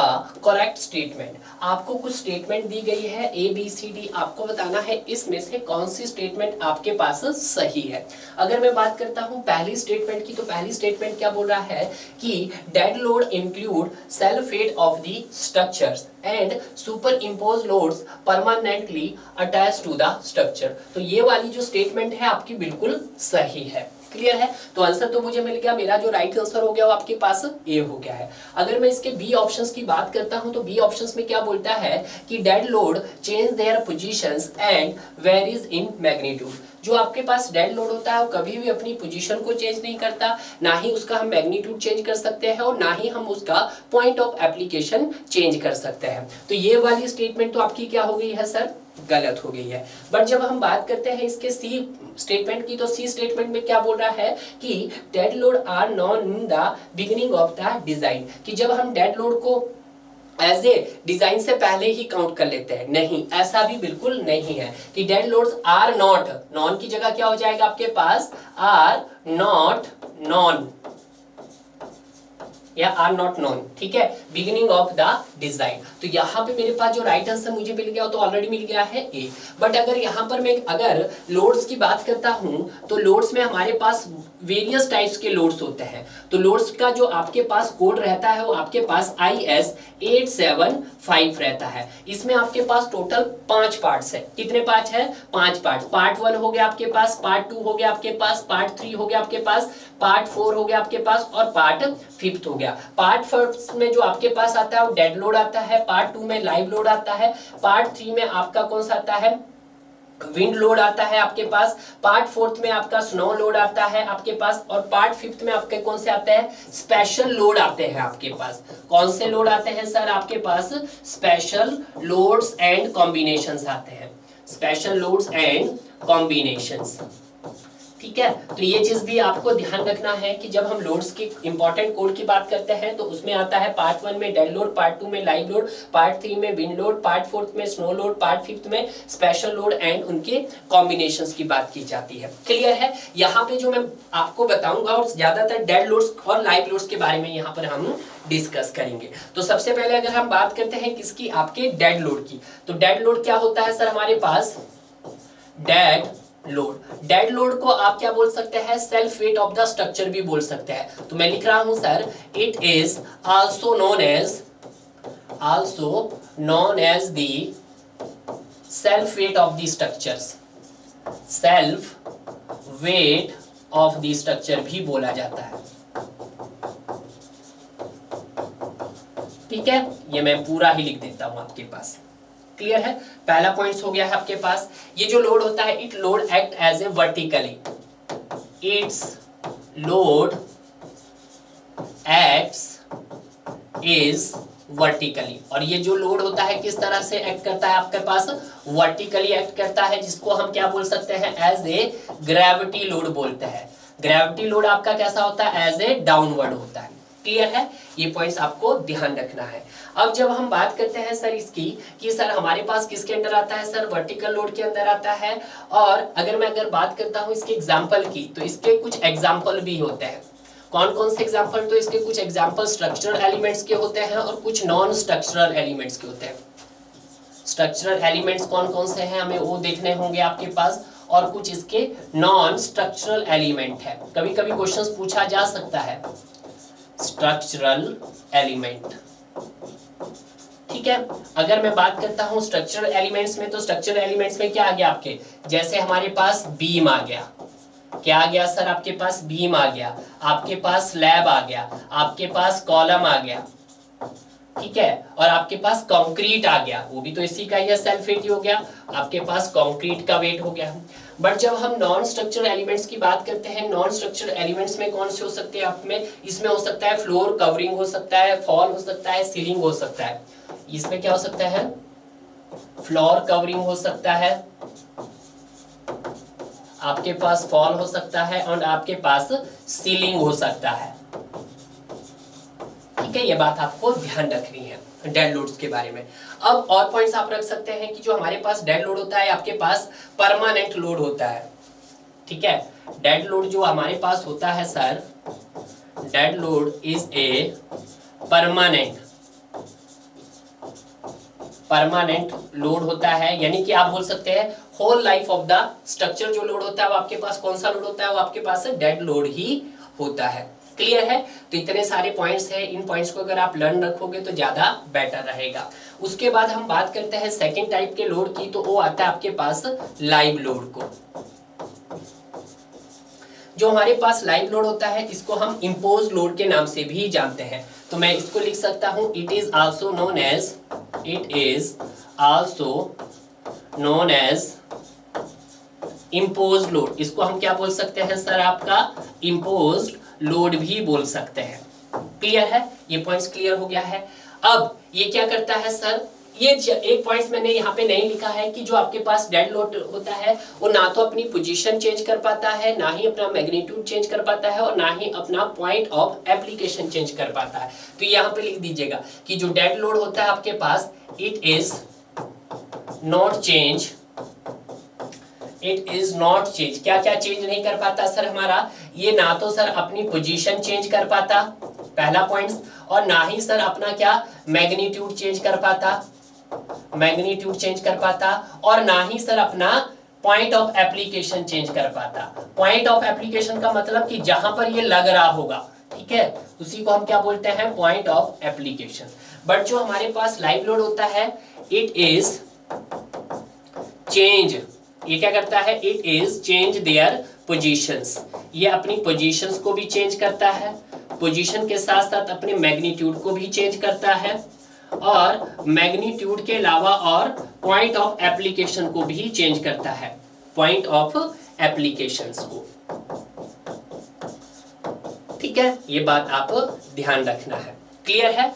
करेक्ट स्टेटमेंट। आपको कुछ स्टेटमेंट दी गई है ए बी सी डी, आपको बताना है इसमें से कौन सी स्टेटमेंट आपके पास सही है। अगर मैं बात करता हूं पहली स्टेटमेंट की, तो पहली स्टेटमेंट क्या बोल रहा है कि dead load include self weight of the structures and super impose loads permanently attach to the structure. तो ये वाली जो स्टेटमेंट है आपकी बिल्कुल सही है। क्लियर है, तो आंसर तो मुझे मिल गया, मेरा जो राइट आंसर हो गया वो आपके पास ए हो गया है। अगर मैं इसके बी ऑप्शंस की बात करता हूं तो बी ऑप्शंस में क्या बोलता है कि dead load change their positions and varies in magnitude. जो आपके पास डेड लोड होता है वो कभी भी अपनी पोजीशन को चेंज नहीं करता, ना ही उसका हम मैग्नीट्यूड चेंज कर सकते हैं और ना ही हम उसका पॉइंट ऑफ एप्लीकेशन चेंज कर सकते हैं। तो ये वाली स्टेटमेंट तो आपकी क्या हो गई है सर, गलत हो गई है। बट जब हम बात करते हैं इसके सी स्टेटमेंट की, तो सी स्टेटमेंट में क्या बोल रहा है कि dead load are known in the beginning of the design, कि जब हम डेड लोड को एज ए डिजाइन से पहले ही काउंट कर लेते हैं, नहीं, ऐसा भी बिल्कुल नहीं है कि dead loads are not, known की जगह क्या हो जाएगा आपके पास, आर नॉट नॉन या आर नॉट नॉन, ठीक है, बिगिनिंग ऑफ द डिजाइन। तो यहाँ पे मेरे पास जो राइट आंसर मुझे मिल गया तो ऑलरेडी मिल गया है ए। बट अगर यहाँ पर मैं अगर लोड्स की बात करता हूँ तो लोड्स में हमारे पास वेरियस टाइप्स के लोड्स होते हैं। तो लोड्स का जो आपके पास कोड रहता है वो आपके पास IS 875 रहता है। इसमें आपके पास टोटल 5 पार्ट्स है। कितने पार्ट है, 5 पार्ट। पार्ट 1 हो गया आपके पास, पार्ट 2 हो गया आपके पास, पार्ट 3 हो गया आपके पास, पार्ट 4 हो गया आपके पास और पार्ट 5 हो गया। पार्ट 1 में जो आपके पास आता है वो डेड लोड आता है, पार्ट 2 में लाइव लोड आता है, पार्ट 3 में आपका कौन सा आता है, विंड लोड आता है आपके पास, पार्ट 4 में आपका स्नो लोड आता है आपके पास, और पार्ट 5 में आपके कौन से आते हैं, स्पेशल लोड आते हैं आपके पास। कौन से लोड आते हैं सर आपके पास, स्पेशल लोड्स एंड कॉम्बिनेशंस आते हैं, स्पेशल लोड्स एंड कॉम्बिनेशंस, ठीक है। तो ये चीज भी आपको ध्यान रखना है कि जब हम लोड्स के इंपॉर्टेंट कोड की बात करते हैं तो उसमें आता है पार्ट 1 में डेड लोड, पार्ट 2 में लाइव लोड, पार्ट 3 में विंड लोड, पार्ट 4 में स्नो लोड, पार्ट 5 में स्पेशल लोड एंड उनके कॉम्बिनेशंस की बात की जाती है। क्लियर है, यहाँ पे जो मैं आपको बताऊंगा और ज्यादातर डेड लोड्स और लाइव लोड्स के बारे में यहाँ पर हम डिस्कस करेंगे। तो सबसे पहले अगर हम बात करते हैं किसकी, आपके डेड लोड की, तो डेड लोड क्या होता है सर हमारे पास, डेड लोड। डेड लोड को आप क्या बोल सकते हैं, self weight of the structure भी बोल सकते हैं। तो मैं लिख रहा हूं sir, it is also known as the self weight of the structures, self weight of the structure भी बोला जाता है। ठीक है, ये मैं पूरा ही लिख देता हूं आपके पास। क्लियर है, पहला पॉइंट हो गया है आपके पास। ये जो लोड होता है, it load act as a vertically, its load acts is vertically. और ये जो लोड होता है किस तरह से एक्ट करता है आपके पास, वर्टिकली एक्ट करता है, जिसको हम क्या बोल सकते हैं, एज ए ग्रेविटी लोड बोलते हैं। ग्रेविटी लोड आपका कैसा होता है, एज ए डाउनवर्ड होता है। क्लियर है, ये पॉइंट्स आपको ध्यान रखना है। अब जब हम बात करते हैं सर इसकी कि सर हमारे पास किसके अंदर आता है, सर वर्टिकल लोड के अंदर आता है। और अगर बात करता हूं इसके एग्जांपल की, तो इसके कुछ एग्जांपल भी होते हैं। कौन कौन से एग्जांपल, तो इसके कुछ एग्जांपल स्ट्रक्चरल एलिमेंट्स के होते हैं और कुछ नॉन स्ट्रक्चरल एलिमेंट्स के होते हैं। स्ट्रक्चरल एलिमेंट्स कौन कौन से हैं हमें वो देखने होंगे आपके पास, और कुछ इसके नॉन स्ट्रक्चरल एलिमेंट है। कभी कभी क्वेश्चंस पूछा जा सकता है स्ट्रक्चरल एलिमेंट, ठीक है। अगर मैं बात करता हूं स्ट्रक्चरल एलिमेंट्स में, तो स्ट्रक्चरल एलिमेंट्स में क्या आ गया आपके, जैसे हमारे पास बीम आ गया, क्या आ गया सर आपके पास, बीम आ गया, आपके पास स्लैब आ गया, आपके पास कॉलम आ गया, ठीक है, और आपके पास कंक्रीट आ गया, वो भी तो इसी का ही है, सेल्फ वेट हो गया, आपके पास कंक्रीट का वेट हो गया। बट जब हम नॉन स्ट्रक्चरल एलिमेंट्स की बात करते हैं, नॉन स्ट्रक्चरल एलिमेंट्स में कौन से हो सकते हैं आप में, इसमें हो सकता है फ्लोर कवरिंग हो सकता है, फॉल हो सकता है, सीलिंग हो सकता है। इसमें क्या हो सकता है, फ्लोर कवरिंग हो सकता है, आपके पास फॉल हो सकता है और आपके पास सीलिंग हो सकता है। ठीक है, ये बात आपको ध्यान रखनी है डेड लोड्स के बारे में। अब और पॉइंट्स आप रख सकते हैं कि जो हमारे पास डेड लोड होता है, आपके पास परमानेंट लोड होता है। ठीक है, डेड लोड जो हमारे पास होता है sir, dead load is a permanent load होता है, यानी कि आप बोल सकते हैं whole life of the structure जो लोड होता है वो आपके पास कौन सा लोड होता है, वो आपके पास डेड लोड ही होता है। क्लियर है? तो इतने सारे पॉइंट्स हैं, इन पॉइंट्स को अगर आप लर्न रखोगे तो ज्यादा बेटर रहेगा। उसके बाद हम बात करते हैं सेकंड टाइप के लोड की, तो वो आता है आपके पास लाइव लोड को। जो हमारे पास लाइव लोड होता है इसको हम इम्पोज लोड के नाम से भी जानते हैं। तो मैं इसको लिख सकता हूं, it is also known as impose load. इसको हम क्या बोल सकते हैं सर, आपका इम्पोज लोड भी बोल सकते हैं। क्लियर है? ये पॉइंट्स क्लियर हो गया है। अब ये क्या करता है सर, ये एक पॉइंट मैंने यहाँ पे नहीं लिखा है कि जो आपके पास डेड लोड होता है वो ना तो अपनी पोजीशन चेंज कर पाता है, ना ही अपना मैग्नीट्यूड चेंज कर पाता है और ना ही अपना पॉइंट ऑफ एप्लीकेशन चेंज कर पाता है। तो यहाँ पे लिख दीजिएगा कि जो डेड लोड होता है आपके पास, इट इज नॉट चेंज। क्या क्या चेंज नहीं कर पाता सर हमारा, ये ना तो सर अपनी पोजीशन चेंज कर पाता, पहला पॉइंट, और ना ही सर अपना क्या मैग्नीट्यूड चेंज कर पाता, और ना ही सर अपना पॉइंट ऑफ एप्लीकेशन चेंज कर पाता। पॉइंट ऑफ एप्लीकेशन का मतलब कि जहां पर ये लग रहा होगा, ठीक है, उसी को हम क्या बोलते हैं, पॉइंट ऑफ एप्लीकेशन। बट जो हमारे पास लाइव लोड होता है, इट इज चेंज, ये क्या करता है, it is change their positions. ये अपनी पोजीशंस को भी चेंज करता है, पोजीशन के साथ साथ अपने मैग्नीट्यूड को भी चेंज करता है, और मैग्नीट्यूड के अलावा और पॉइंट ऑफ एप्लीकेशन को भी चेंज करता है, पॉइंट ऑफ एप्लीकेशंस को। ठीक है, ये बात आप ध्यान रखना है। क्लियर है?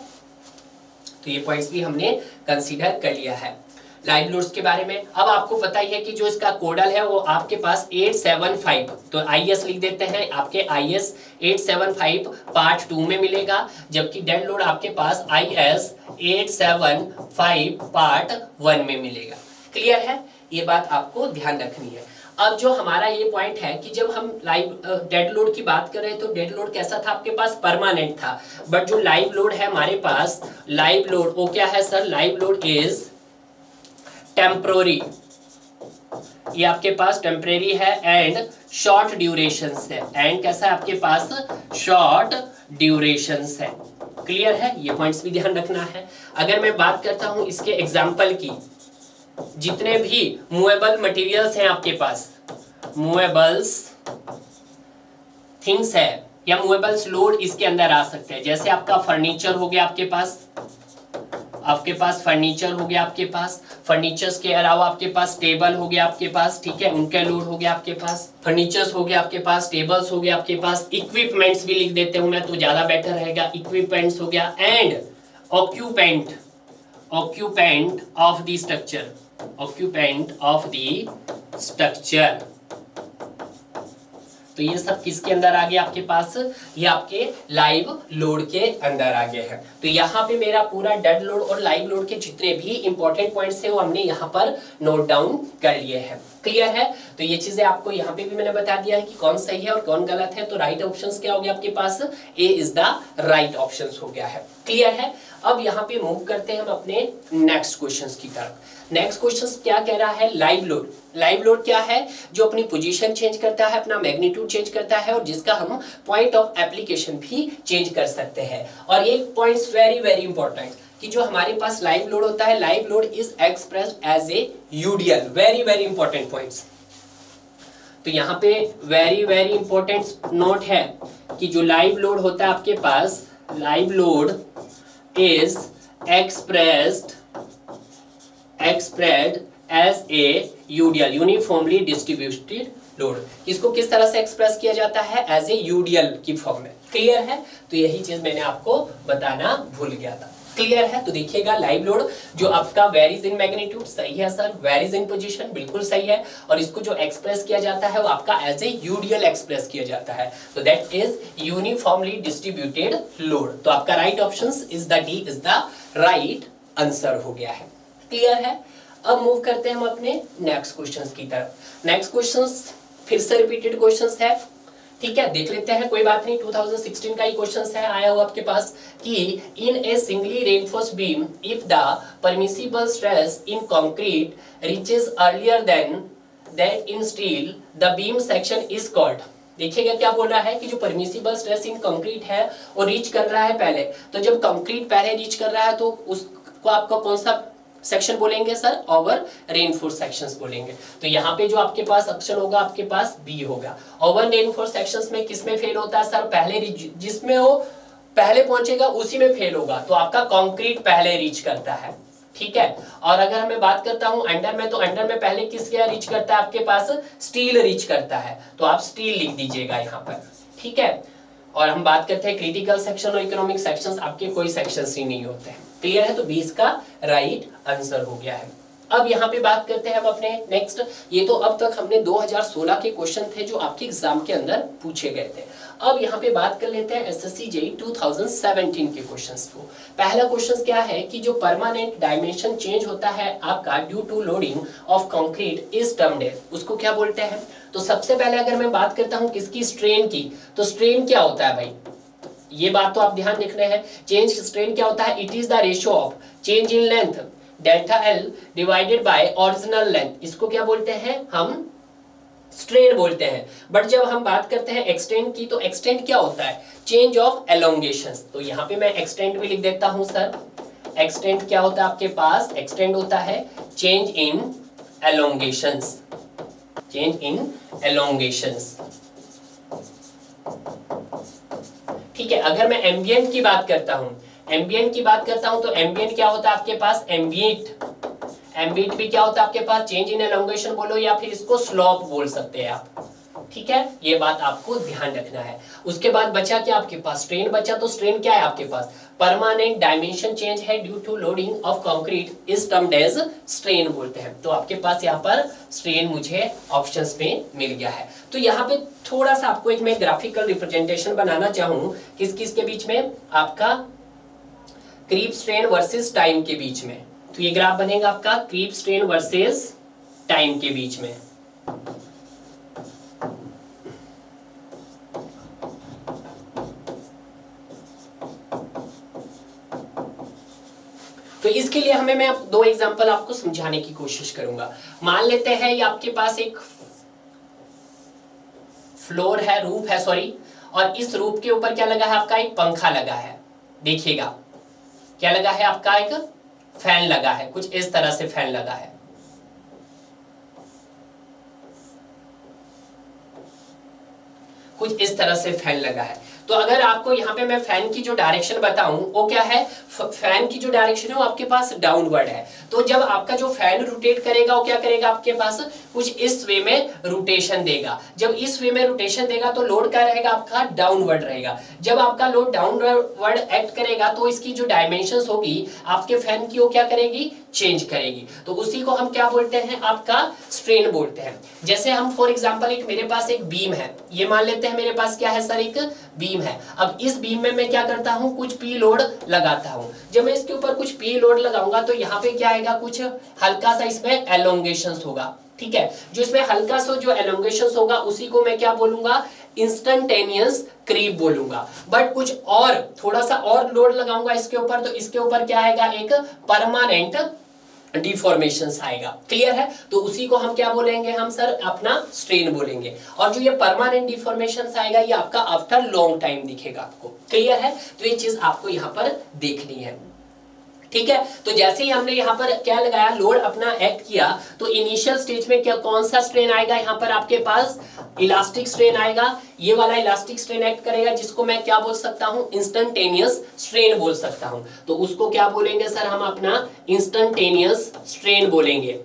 तो ये पॉइंट्स भी हमने कंसीडर कर लिया है लाइव लोड्स के बारे में। अब आपको पता ही है कि जो इसका कोडल है वो आपके पास 875, तो IS लिख देते हैं, आपके IS 875 पार्ट 2 में मिलेगा, जबकि डेड लोड आपके पास IS 875 पार्ट 1 में मिलेगा। क्लियर है? ये बात आपको ध्यान रखनी है। अब जो हमारा ये पॉइंट है कि जब हम लाइव डेड लोड की बात कर रहे हैं तो डेड लोड कैसा था, आपके पास परमानेंट था। बट जो लाइव लोड है हमारे पास, लाइव लोड वो क्या है sir, live load is temporary, ये आपके पास टेम्परेरी है एंड शॉर्ट ड्यूरेशन है। एंड कैसा है आपके पास, शॉर्ट ड्यूरेशन है। क्लियर है? ये पॉइंट्स भी ध्यान रखना है। अगर मैं बात करता हूं इसके एग्जाम्पल की, जितने भी मूवेबल मटेरियल्स हैं आपके पास, मूवेबल्स थिंग्स है या मूवेबल्स लोड इसके अंदर आ सकते हैं। जैसे आपका फर्नीचर हो गया, आपके पास फर्नीचर हो गया, आपके पास फर्नीचर्स के अलावा आपके पास टेबल हो गया आपके पास, ठीक है, उनका लोड हो गया आपके पास, फर्नीचर्स हो गया आपके पास, टेबल्स हो गया आपके पास, इक्विपमेंट्स भी लिख देते हूं मैं तो ज्यादा बेटर रहेगा, इक्विपमेंट्स हो गया, and occupant of the structure. तो ये सब किसके अंदर आ गया आपके पास, ये आपके लाइव लोड के अंदर आ गए हैं। तो यहाँ पे मेरा पूरा डेड लोड और लाइव लोड के जितने भी इंपॉर्टेंट पॉइंट्स हैं वो हमने यहाँ पर नोट डाउन कर लिए हैं। क्लियर है? तो ये चीजें आपको यहाँ पे भी मैंने बता दिया है कि कौन सही है और कौन गलत है। तो राइट ऑप्शंस क्या हो गया आपके पास, ए इज द राइट ऑप्शंस हो गया है। क्लियर है? अब यहाँ पे मूव करते हैं हम अपने नेक्स्ट क्वेश्चंस की तरफ। नेक्स्ट क्वेश्चन क्या कह रहा है, लाइव लोड। लाइव लोड क्या है, जो अपनी पोजीशन चेंज करता है, अपना मैग्नीट्यूड चेंज करता है और जिसका हम पॉइंट ऑफ एप्लीकेशन भी चेंज कर सकते हैं। और ये पॉइंट्स वेरी वेरी इंपॉर्टेंट कि जो हमारे पास लाइव लोड होता है, live load is expressed as a UDL. Very very important points. तो यहाँ पे वेरी वेरी इंपॉर्टेंट नोट है कि जो लाइव लोड होता है आपके पास, live load is expressed as a UDL, uniformly distributed load. इसको किस तरह से एक्सप्रेस किया जाता है, एज ए यूडीएल की फॉर्म में। क्लियर है? तो यही चीज मैंने आपको बताना भूल गया था। क्लियर है? तो देखिएगा लाइव लोड जो आपका वेरीज इन मैग्नीट्यूड, सही है सर, वेरीज इन पोजीशन, बिल्कुल सही है, और इसको जो एक्सप्रेस किया जाता है वो आपका एज ए यूडीएल एक्सप्रेस किया जाता है, तो that is uniformly distributed load. तो आपका right option is the D is the right answer हो गया है। क्लियर है? अब मूव करते हैं हम अपने नेक्स्ट क्वेश्चंस की तरफ। नेक्स्ट क्वेश्चंस फिर से रिपीटेड क्वेश्चंस है, ठीक है, देख लेते हैं, कोई बात नहीं, 2016 का ही क्वेश्चन है, आया हुआ आपके पास कि in a singly reinforced beam if the permissible stress in concrete reaches earlier than that in steel the beam section is called. देखिएगा क्या बोल रहा है कि जो परमिसिबल स्ट्रेस इन कंक्रीट है वो रीच कर रहा है पहले, तो जब कंक्रीट पहले रीच कर रहा है तो उसको आपका कौन सा सेक्शन बोलेंगे सर? ओवर रेनफोर्स सेक्शंस बोलेंगे। तो यहाँ पे जो आपके पास ऑप्शन होगा आपके पास बी होगा। ओवर रेनफोर्स सेक्शंस में किस में फेल होता है सर? पहले जिसमें वो पहले पहुंचेगा उसी में फेल होगा, तो आपका कंक्रीट पहले रीच करता है, ठीक है। और अगर मैं बात करता हूं अंडर में, तो अंडर में पहले किस क्या रीच करता है आपके पास? स्टील रीच करता है, तो आप स्टील लिख दीजिएगा यहाँ पर, ठीक है। और हम बात करते हैं क्रिटिकल सेक्शन और इकोनॉमिक सेक्शंस, आपके कोई सेक्शंस ही नहीं होते हैं। क्लियर है? तो 20 का राइट आंसर हो गया है। अब यहाँ पे बात करते हैं हम अपने नेक्स्ट, ये तो अब तक हमने 2016 के क्वेश्चन थे जो आपके एग्जाम के अंदर पूछे गए थे। अब यहाँ पे बात कर लेते हैं एसएससी जेईई 2017 के क्वेश्चंस को। पहला क्वेश्चन क्या है कि जो परमानेंट डायमेंशन चेंज होता है आपका due to loading of concrete is termed as, उसको क्या बोलते हैं? तो सबसे पहले अगर मैं बात करता हूँ किसकी? स्ट्रेन की। तो स्ट्रेन क्या होता है भाई? ये बात तो आप ध्यान रखना है। चेंज स्ट्रेन क्या होता है? It is the ratio of change in length delta L divided by original length, इसको क्या बोलते हैं? हम स्ट्रेन बोलते हैं। बट जब हम बात करते हैं एक्सटेंड की, तो एक्सटेंड क्या होता है? Change of elongation. तो यहाँ पे मैं एक्सटेंड भी लिख देता हूं सर। एक्सटेंड क्या होता है आपके पास? एक्सटेंड होता है चेंज इन एलोंगेशंस, चेंज इन एलोंगेशंस, ठीक है। अगर मैं एम्बिएंट की बात करता हूं, एम्बिएंट की बात करता हूं, तो एम्बिएंट क्या होता है आपके पास? एम्बिएंट, एम्बिएंट भी क्या होता है आपके पास? चेंज इन एलोंगेशन बोलो या फिर इसको स्लोप बोल सकते हैं आप, ठीक है। ये बात आपको ध्यान रखना है। उसके बाद बचा क्या आपके पास? स्ट्रेन बचा। तो स्ट्रेन क्या है आपके पास? परमानेंट डायमेंशन चेंज है due to loading of concrete is termed as strain बोलते हैं। तो आपके पास यहाँ पर स्ट्रेन मुझे ऑप्शंस में मिल गया है। तो यहाँ पे थोड़ा सा आपको एक मैं ग्राफिकल रिप्रेजेंटेशन बनाना चाहूं किस किस के बीच में? आपका क्रीप स्ट्रेन वर्सेस टाइम के बीच में। तो ये ग्राफ बनेगा आपका क्रीप स्ट्रेन वर्सेस टाइम के बीच में। तो इसके लिए हमें मैं दो एग्जांपल आपको समझाने की कोशिश करूंगा। मान लेते हैं ये आपके पास एक फ्लोर है, रूफ है सॉरी, और इस रूफ के ऊपर क्या लगा है आपका? एक पंखा लगा है। देखिएगा क्या लगा है आपका? एक फैन लगा है, कुछ इस तरह से फैन लगा है, कुछ इस तरह से फैन लगा है। तो अगर आपको यहाँ पे मैं फैन की जो डायरेक्शन बताऊं वो क्या है? फैन की जो डायरेक्शन है वो आपके पास डाउनवर्ड है। तो जब आपका जो फैन रोटेट करेगा वो क्या करेगा आपके पास? कुछ इस वे में रोटेशन देगा। जब इस वे में रोटेशन देगा तो लोड क्या रहेगा आपका? डाउनवर्ड रहेगा। जब आपका लोड डाउनवर्ड एक्ट करेगा तो इसकी जो डायमेंशंस होगी आपके फैन की वो क्या करेगी? चेंज करेगी। तो उसी को हम क्या बोलते हैं? आपका स्ट्रेन बोलते हैं। जैसे हम फॉर एग्जांपल एक मेरे पास एक बीम है, ये मान लेते हैं मेरे पास क्या है सर? एक बीम है। अब इस बीम में मैं क्या करता हूं? कुछ पी लोड लगाता हूं। जब मैं इसके ऊपर कुछ पी लोड लगाऊंगा तो यहाँ पे क्या आएगा? कुछ हल्का सा इसमें एलोंगेशंस होगा, ठीक है। जो इसमें हल्का सा जो एलोंगेशंस होगा उसी को मैं क्या बोलूंगा? इंस्टेंटेनियस क्रीप बोलूंगा। बट कुछ और थोड़ा सा और लोड लगाऊंगा इसके ऊपर तो इसके ऊपर क्या आएगा? एक परमानेंट डिफॉर्मेशंस आएगा। क्लियर है? तो उसी को हम क्या बोलेंगे? हम सर अपना स्ट्रेन बोलेंगे। और जो ये परमानेंट डिफॉर्मेशंस आएगा ये आपका आफ्टर लॉन्ग टाइम दिखेगा आपको। क्लियर है? तो ये चीज आपको यहाँ पर देखनी है, ठीक है। तो जैसे ही हमने यहाँ पर क्या लगाया? लोड अपना एक्ट किया, तो इनिशियल स्टेज में क्या कौन सा स्ट्रेन आएगा? यहाँ पर आपके पास इलास्टिक स्ट्रेन आएगा। ये वाला इलास्टिक स्ट्रेन एक्ट करेगा जिसको मैं क्या बोल सकता हूँ? इंस्टेंटेनियस स्ट्रेन बोल सकता हूँ। तो उसको क्या बोलेंगे सर? हम अपना इंस्टेंटेनियस स्ट्रेन बोलेंगे,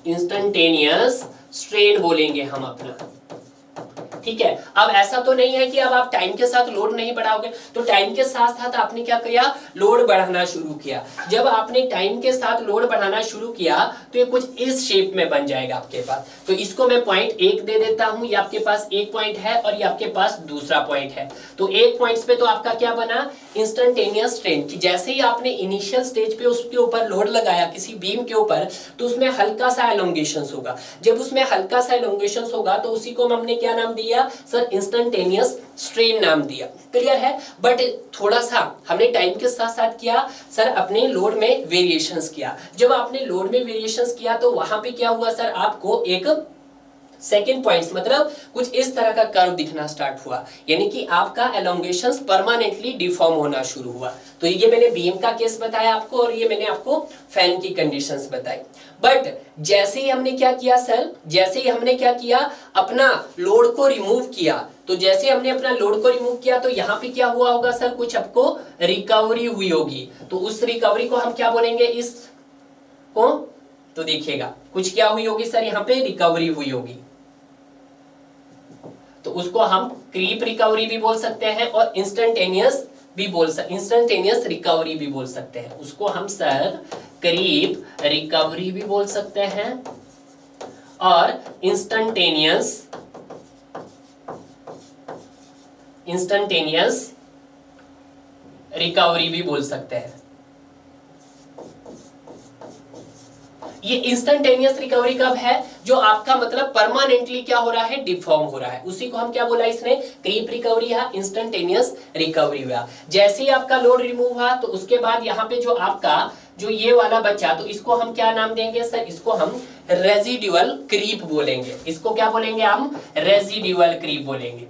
इंस्टेंटेनियस स्ट्रेन बोलेंगे हम अपना। ठीक है। अब ऐसा तो नहीं है कि अब आप टाइम के साथ लोड नहीं बढ़ाओगे, तो टाइम के साथ साथ आपने क्या किया, लोड बढ़ाना शुरू किया। जब आपने टाइम के साथ लोड बढ़ाना शुरू किया तो ये कुछ इस शेप में बन जाएगा आपके पास। तो इसको मैं पॉइंट 1 दे देता हूं, ये आपके पास एक पॉइंट है और ये आपके पास दूसरा पॉइंट है। तो एक पॉइंट्स पे तो आपका क्या बना, इंस्टेंटेनियस स्ट्रेन, कि जैसे ही आपने इनिशियल स्टेज पे उसके ऊपर लोड लगाया किसी बीम के ऊपर, तो उसमें हल्का सा एलोंगेशन होगा। जब उसमें हल्का सा एलोंगेशन होगा तो उसी को हमने क्या नाम दिया सर, इंस्टेंटेनियस स्ट्रेन नाम दिया। क्लियर है। बट थोड़ा सा हमने टाइम के साथ साथ किया सर, अपने लोड में वेरिएशंस किया। जब आपने लोड में वेरिएशंस किया तो वहां पे क्या हुआ सर, आपको एक सेकेंड पॉइंट्स मतलब कुछ इस तरह का कर्व दिखना स्टार्ट हुआ, यानी कि आपका एलोंगेशंस परमानेंटली डिफॉर्म होना शुरू हुआ। तो ये मैंने बीम का केस बताया आपको और ये मैंने आपको फैन की कंडीशंस बताई। बट जैसे ही हमने क्या किया सर, जैसे ही हमने क्या किया, अपना लोड को रिमूव किया, तो जैसे हमने अपना लोड को रिमूव किया तो यहाँ पे क्या हुआ होगा सर, कुछ आपको रिकवरी हुई होगी। तो उस रिकवरी को हम क्या बोलेंगे, इस को, तो देखिएगा कुछ क्या हुई होगी सर, यहाँ पे रिकवरी हुई होगी। तो उसको हम क्रीप रिकवरी भी बोल सकते हैं और इंस्टेंटेनियस रिकवरी भी बोल सकते हैं। उसको हम सर क्रीप रिकवरी भी बोल सकते हैं और इंस्टेंटेनियस रिकवरी भी बोल सकते हैं। ये इंस्टेंटेनियस रिकवरी कब है, जो आपका मतलब परमानेंटली क्या हो रहा है, डिफॉर्म हो रहा है, उसी को हम क्या बोला इसने, क्रीप रिकवरी या इंस्टेंटेनियस रिकवरी हुआ। जैसे ही आपका लोड रिमूव हुआ तो उसके बाद यहाँ पे जो आपका जो ये वाला बचा, तो इसको हम क्या नाम देंगे सर, इसको हम रेजिडुअल क्रीप बोलेंगे। इसको क्या बोलेंगे हम, रेजिडुअल क्रीप बोलेंगे।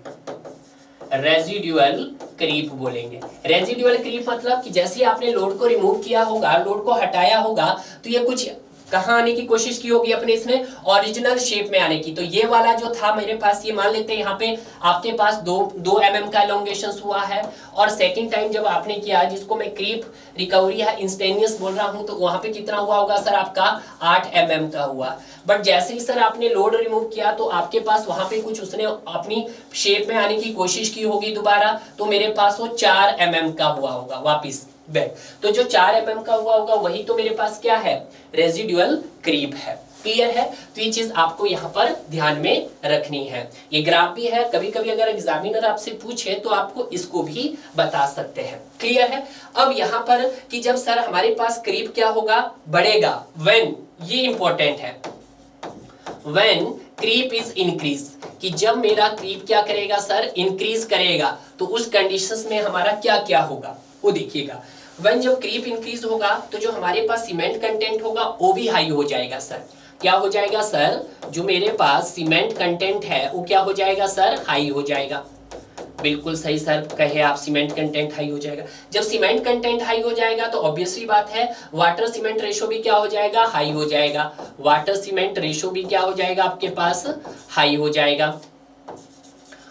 रेजिडुअल क्रीप बोलेंगे। रेजिडुअल क्रीप मतलब कि जैसे ही आपने लोड को रिमूव किया होगा, लोड को हटाया होगा, तो ये कुछ कहाँ आने की कोशिश की होगी अपने, इसमें ओरिजिनल शेप में आने की। तो ये वाला जो था मेरे पास, ये मान लेते हैं यहाँ पे आपके पास 2 mm का एलोंगेशन हुआ है, और सेकंड टाइम जब आपने किया, जिसको मैं क्रीप रिकवरी या इंस्टेनियस बोल रहा हूँ, तो वहां पे कितना हुआ होगा सर, आपका 8 mm का हुआ। बट जैसे ही सर आपने लोड रिमूव किया तो आपके पास वहां पे कुछ उसने अपनी शेप में आने की कोशिश की होगी दोबारा, तो मेरे पास वो 4 mm का हुआ होगा वापिस बैक। तो जो 4 mm का हुआ होगा वही तो मेरे पास क्या है, रेजिडुअल क्रीप है। क्लियर है। तो ये चीज आपको यहाँ पर ध्यान में रखनी है। ये ग्राफ भी है, कभी कभी अगर एग्जामिनर आपसे पूछे तो आपको इसको भी बता सकते हैं। क्लियर है। अब यहाँ पर कि जब सर हमारे पास क्रीप क्या होगा, बढ़ेगा, व्हेन, ये इंपॉर्टेंट है, व्हेन क्रीप इज इंक्रीज, कि जब मेरा क्रीप क्या करेगा सर, इंक्रीज करेगा, तो उस कंडीशंस में हमारा क्या क्या होगा वो देखिएगा। व्हेन जब क्रीप इंक्रीज होगा तो जो हमारे पास सीमेंट कंटेंट होगा वो भी हाई हो जाएगा सर। क्या हो जाएगा सर, जो मेरे पास सीमेंट कंटेंट है वो क्या हो जाएगा सर, हाई हो जाएगा। बिल्कुल सही सर कहे आप, सीमेंट कंटेंट हाई हो जाएगा। जब सीमेंट कंटेंट हाई हो जाएगा तो ऑब्वियसली बात है वाटर सीमेंट रेशो भी क्या हो जाएगा, हाई हो जाएगा। वाटर सीमेंट रेशो भी क्या हो जाएगा आपके पास, हाई हो जाएगा।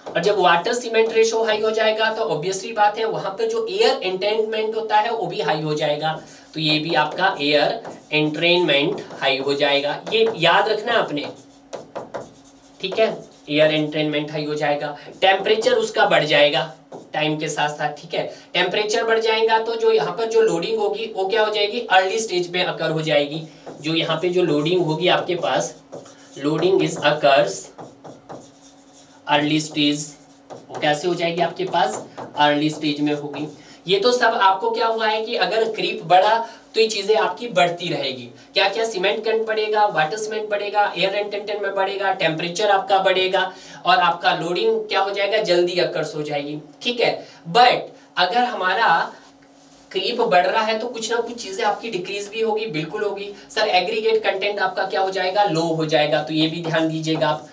और जब वाटर सीमेंट रेशो हाई हो जाएगा तो ऑब्वियसली बात है वहां पर जो एयर एंट्रेनमेंट होता है वो भी हाई हो जाएगा। तो ये भी आपका एयर एंट्रेनमेंट हाई हो जाएगा, ये याद रखना आपने, ठीक है। एयर एंट्रेनमेंट हाई हो जाएगा। टेम्परेचर उसका बढ़ जाएगा टाइम के साथ साथ, ठीक है। टेम्परेचर बढ़ जाएगा तो जो यहाँ पर जो लोडिंग होगी वो क्या हो जाएगी, अर्ली स्टेज में अकर हो जाएगी। जो यहाँ पे जो लोडिंग होगी आपके पास, loading is occurs early stage, वो कैसे हो जाएगी आपके पास, अर्ली स्टेज में होगी। ये तो सब आपको क्या हुआ है कि अगर क्रीप बढ़ा तो ये चीजें आपकी बढ़ती रहेगी। क्या क्या, सीमेंट कंटेंट बढ़ेगा, वाटर सीमेंट बढ़ेगा, एयर एंट्रेनमेंट में बढ़ेगा, टेम्परेचर आपका बढ़ेगा और आपका लोडिंग क्या हो जाएगा, जल्दी अकर्स हो जाएगी, ठीक है। बट अगर हमारा क्रीप बढ़ रहा है तो कुछ ना कुछ चीजें आपकी डिक्रीज भी होगी, बिल्कुल होगी सर। एग्रीगेट कंटेंट आपका क्या हो जाएगा, लो हो जाएगा। तो ये भी ध्यान दीजिएगा आप,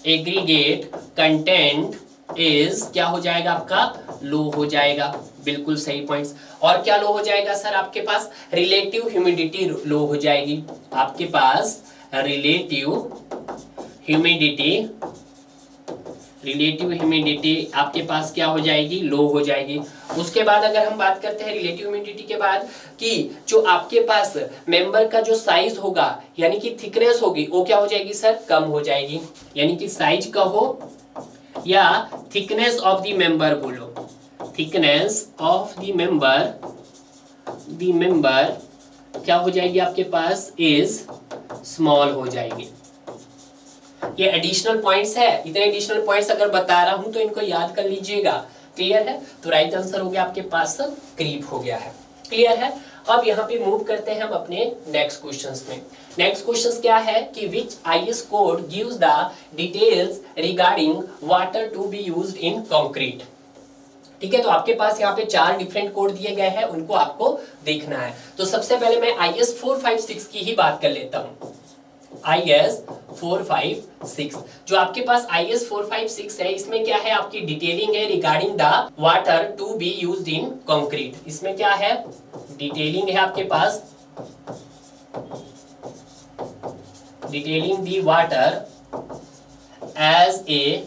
एग्रीगेट कंटेंट इज क्या हो जाएगा आपका, लो हो जाएगा। बिल्कुल सही पॉइंट्स। और क्या लो हो जाएगा सर, आपके पास रिलेटिव ह्यूमिडिटी लो हो जाएगी। आपके पास रिलेटिव ह्यूमिडिटी रिलेटिव ह्यूमिडिटी आपके पास क्या हो जाएगी, लो हो जाएगी। उसके बाद अगर हम बात करते हैं रिलेटिव ह्यूमिडिटी के बाद कि जो आपके पास मेंबर का जो साइज होगा यानी कि थिकनेस होगी वो क्या हो जाएगी सर, कम हो जाएगी। यानी कि साइज कहो या थिकनेस ऑफ द मेंबर बोलो, थिकनेस ऑफ द मेंबर क्या हो जाएगी आपके पास, इज स्मॉल हो जाएगी। ये एडिशनल पॉइंट्स है, इतने एडिशनल पॉइंट्स अगर बता रहा हूं तो इनको याद कर लीजिएगा। क्लियर है? तो राइट आंसर हो गया आपके पास क्रीप हो गया है। क्लियर है? अब यहाँ पे मूव करते हैं हम अपने नेक्स्ट क्वेश्चंस में। नेक्स्ट क्वेश्चंस क्या है कि which IS code gives the details regarding water to be used in concrete. ठीक है, तो आपके पास यहाँ पे 4 डिफरेंट कोड दिए गए हैं, उनको आपको देखना है। तो सबसे पहले मैं IS 456 की ही बात कर लेता हूँ। IS 456 जो आपके पास IS 456 है, इसमें क्या है, आपकी डिटेलिंग है regarding the water to be used in concrete. इसमें क्या है, डिटेलिंग है आपके पास, detailing the water as a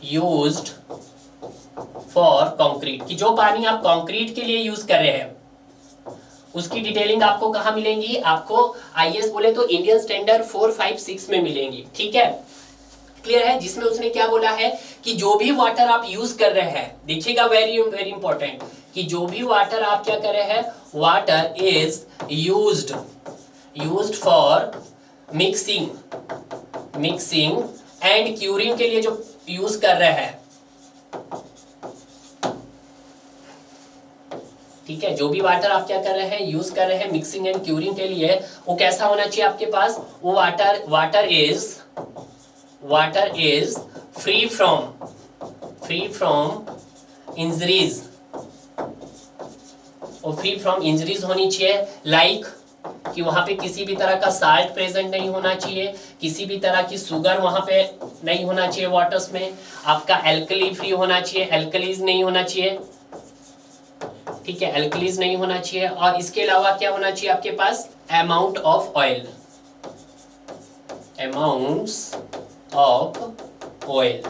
used for concrete, कि जो पानी आप कंक्रीट के लिए यूज कर रहे हैं उसकी डिटेलिंग आपको कहां मिलेंगी, आपको IS बोले तो इंडियन स्टैंडर्ड 456 में मिलेंगी। ठीक है, क्लियर है? जिसमें उसने क्या बोला है कि जो भी वाटर आप यूज कर रहे हैं, देखिएगा वेरी वेरी इंपॉर्टेंट, कि जो भी वाटर आप क्या कर रहे हैं, water is used for mixing and curing के लिए जो यूज कर रहे हैं, ठीक है, जो भी वाटर आप क्या कर रहे हैं, यूज कर रहे हैं मिक्सिंग एंड क्यूरिंग के लिए, वो कैसा होना चाहिए आपके पास, वो water is free from injuries, और फ्री फ्रॉम इंजरीज होनी चाहिए, लाइक कि वहां पे किसी भी तरह का साल्ट प्रेजेंट नहीं होना चाहिए, किसी भी तरह की शुगर वहां पे नहीं होना चाहिए वाटर्स में, आपका एल्कली फ्री होना चाहिए, एल्कलीज नहीं होना चाहिए। ठीक है, एल्कलीज नहीं होना चाहिए, और इसके अलावा क्या होना चाहिए आपके पास, अमाउंट्स ऑफ ऑयल।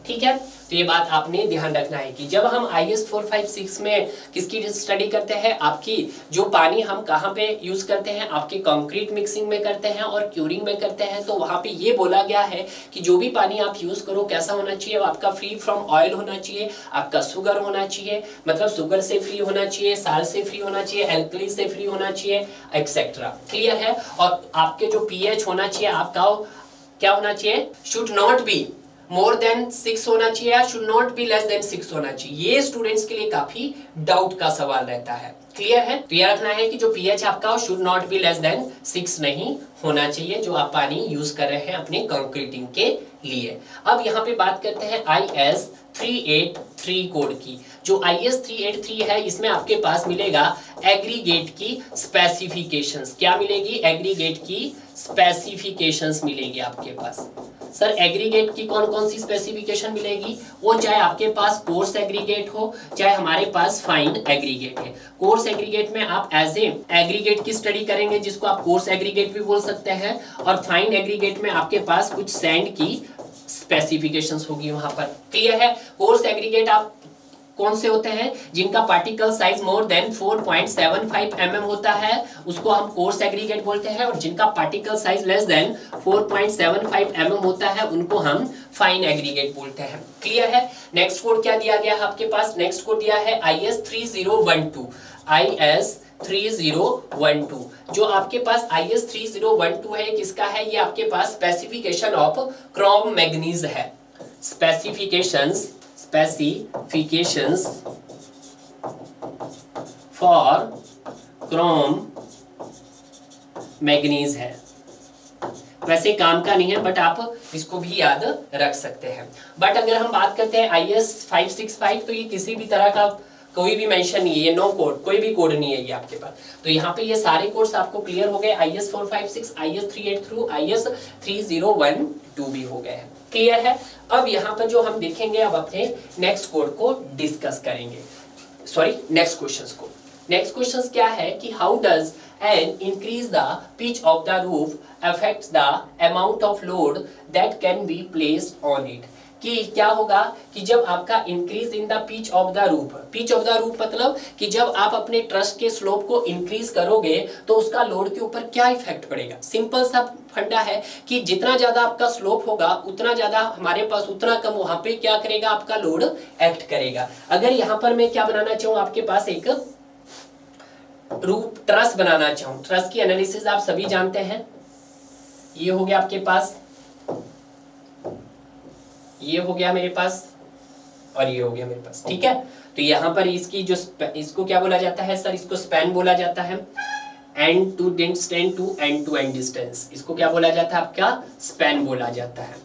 ठीक है, तो ये बात आपने ध्यान रखना है कि जब हम IS 456 में किसकी स्टडी करते हैं, आपकी जो पानी हम कहाँ पे यूज करते हैं, आपके कंक्रीट मिक्सिंग में करते हैं और क्यूरिंग में करते हैं, तो वहां पे ये बोला गया है कि जो भी पानी आप यूज करो कैसा होना चाहिए, आपका फ्री फ्रॉम ऑयल होना चाहिए, आपका शुगर होना चाहिए, मतलब शुगर से फ्री होना चाहिए, साल्ट से फ्री होना चाहिए, एल्कली से फ्री होना चाहिए, एक्सेट्रा। क्लियर है? और आपके जो pH होना चाहिए आपका क्या होना चाहिए, should not be more than 6 होना चाहिए या should not be less than 6 होना चाहिए। ये स्टूडेंट्स के लिए काफी डाउट का सवाल रहता है। क्लियर है? तो यह रखना है कि जो pH आपका should not be less than 6 नहीं होना चाहिए, जो आप पानी यूज कर रहे हैं अपने कंक्रीटिंग के लिए। अब यहाँ पे बात करते हैं IS 383 कोड की। जो IS 383 है, इसमें आपके पास मिलेगा एग्रीगेट की स्पेसिफिकेशंस। क्या मिलेगी? एग्रीगेट की स्पेसिफिकेशंस मिलेगी आपके पास। सर एग्रीगेट की कौन कौन सी स्पेसिफिकेशन मिलेगी? वो चाहे आपके पास कोर्स एग्रीगेट हो, चाहे हमारे पास फाइन एग्रीगेट है। कोर्स एग्रीगेट में आप एज ए एग्रीगेट की स्टडी करेंगे, जिसको आप कोर्स एग्रीगेट भी बोल सकते हैं, और फाइन एग्रीगेट में आपके पास कुछ सैंड की स्पेसिफिकेशंस होगी वहां पर। क्लियर है? कोर्स एग्रीगेट आप कौन से होते हैं, जिनका particle size more than 4.75 mm होता है, उसको हम कोर्स एग्रीगेट बोलते हैं, और जिनका particle size less than 4.75 mm होता है उनको हम फाइन एग्रीगेट बोलते हैं। क्लियर है? नेक्स्ट कोड क्या दिया गया है आपके पास? नेक्स्ट कोड दिया है IS 3012। IS 3012 जो आपके पास IS 3012 है, किसका है ये? आपके पास स्पेसिफिकेशन ऑफ क्रोम मैग्नीज है। स्पेसिफिकेशंस फॉर क्रोम मैग्नीज है। वैसे काम का नहीं है, बट आप इसको भी याद रख सकते हैं। बट अगर हम बात करते हैं IS 565, तो ये किसी भी तरह का कोई भी मेंशन नहीं है, ये नो कोड, कोई भी कोड नहीं है ये आपके पास। तो यहाँ पे ये सारे कोड्स आपको क्लियर हो गए। IS 456, IS 383, IS 3012 भी हो गए हैं। क्लियर है? अब यहाँ पर जो हम देखेंगे, अब अपने नेक्स्ट कोड को डिस्कस करेंगे, सॉरी नेक्स्ट क्वेश्चंस को। नेक्स्ट क्वेश्चन क्या है कि how does an increase the pitch of the roof affects the amount of load that can be placed on it. कि क्या होगा कि जब आपका increase in the pitch of the roof, pitch of the roof मतलब कि जब आप अपने ट्रस के स्लोप को इंक्रीज करोगे तो उसका लोड के ऊपर क्या इफेक्ट पड़ेगा। सिंपल सा फंडा है कि जितना ज्यादा आपका स्लोप होगा उतना ज्यादा हमारे पास उतना कम वहां पे क्या करेगा, आपका लोड एक्ट करेगा। अगर यहाँ पर मैं क्या बनाना चाहूँ, आपके पास एक रूफ ट्रस बनाना चाहूँ, ट्रस की एनालिसिस आप सभी जानते हैं। ये हो गया आपके पास, ये हो गया मेरे पास और ये हो गया मेरे पास, ठीक है। तो यहाँ पर इसकी जो इसको क्या बोला जाता है सर, इसको स्पैन बोला जाता है। End to distance to end distance, इसको क्या बोला जाता है, आपका स्पैन बोला जाता है,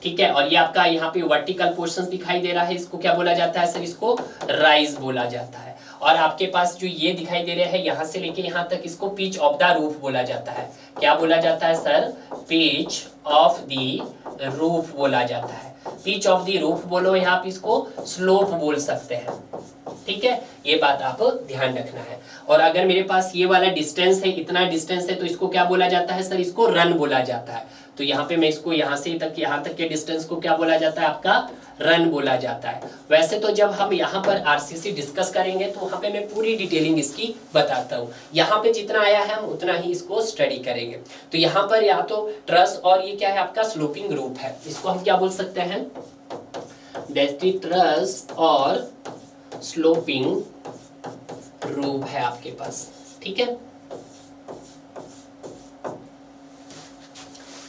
ठीक है। और ये आपका यहाँ पे वर्टिकल पोर्शन दिखाई दे रहा है, इसको क्या बोला जाता है सर, इसको राइज बोला जाता है। और आपके पास जो ये दिखाई दे रहे हैं यहाँ से लेके यहाँ तक, इसको पिच ऑफ द रूफ बोला जाता है। क्या बोला जाता है sir, pitch of the roof बोला जाता है। पिच ऑफ द रूफ बोलो या आप इसको स्लोप बोल सकते हैं, ठीक है। ये बात आप ध्यान रखना है। और अगर मेरे पास ये वाला डिस्टेंस है, इतना डिस्टेंस है, तो इसको क्या बोला जाता है सर, इसको रन बोला जाता है। तो यहाँ पे मैं इसको यहाँ से तक यहाँ तक के डिस्टेंस को क्या बोला जाता है, आपका रन बोला जाता है। वैसे तो जब हम यहाँ पर आरसीसी डिस्कस करेंगे तो वहाँ पे मैं पूरी डिटेलिंग इसकी बताता हूँ। यहाँ पे जितना आया है हम उतना ही इसको स्टडी करेंगे। तो यहाँ पर या तो ट्रस और ये क्या है, आपका स्लोपिंग रूफ है, इसको हम क्या बोल सकते हैं, ट्रस और स्लोपिंग रूफ है आपके पास, ठीक है।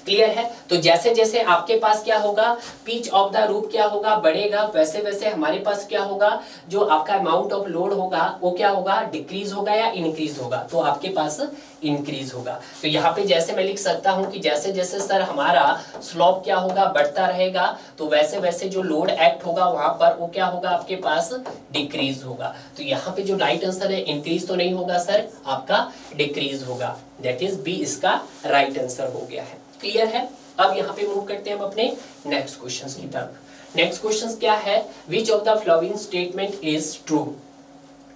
क्लियर है। तो जैसे जैसे आपके पास क्या होगा, पिच ऑफ द रूफ क्या होगा, बढ़ेगा, वैसे वैसे हमारे पास क्या होगा, जो आपका अमाउंट ऑफ लोड होगा वो क्या होगा, डिक्रीज होगा या इंक्रीज होगा, तो आपके पास इंक्रीज होगा। तो यहाँ पे जैसे मैं लिख सकता हूँ कि जैसे जैसे सर हमारा स्लोप क्या होगा, बढ़ता रहेगा, तो वैसे वैसे जो लोड एक्ट होगा वहां पर वो क्या होगा, आपके पास डिक्रीज होगा। तो यहाँ पे जो राइट आंसर है, इंक्रीज तो नहीं होगा सर, आपका डिक्रीज होगा। दैट इज बी इसका राइट आंसर हो गया है। क्लियर है। अब यहाँ पे मूव करते हैं हम अपने नेक्स्ट क्वेश्चन की तरफ। नेक्स्ट क्वेश्चन क्या है, which of the following statement is true.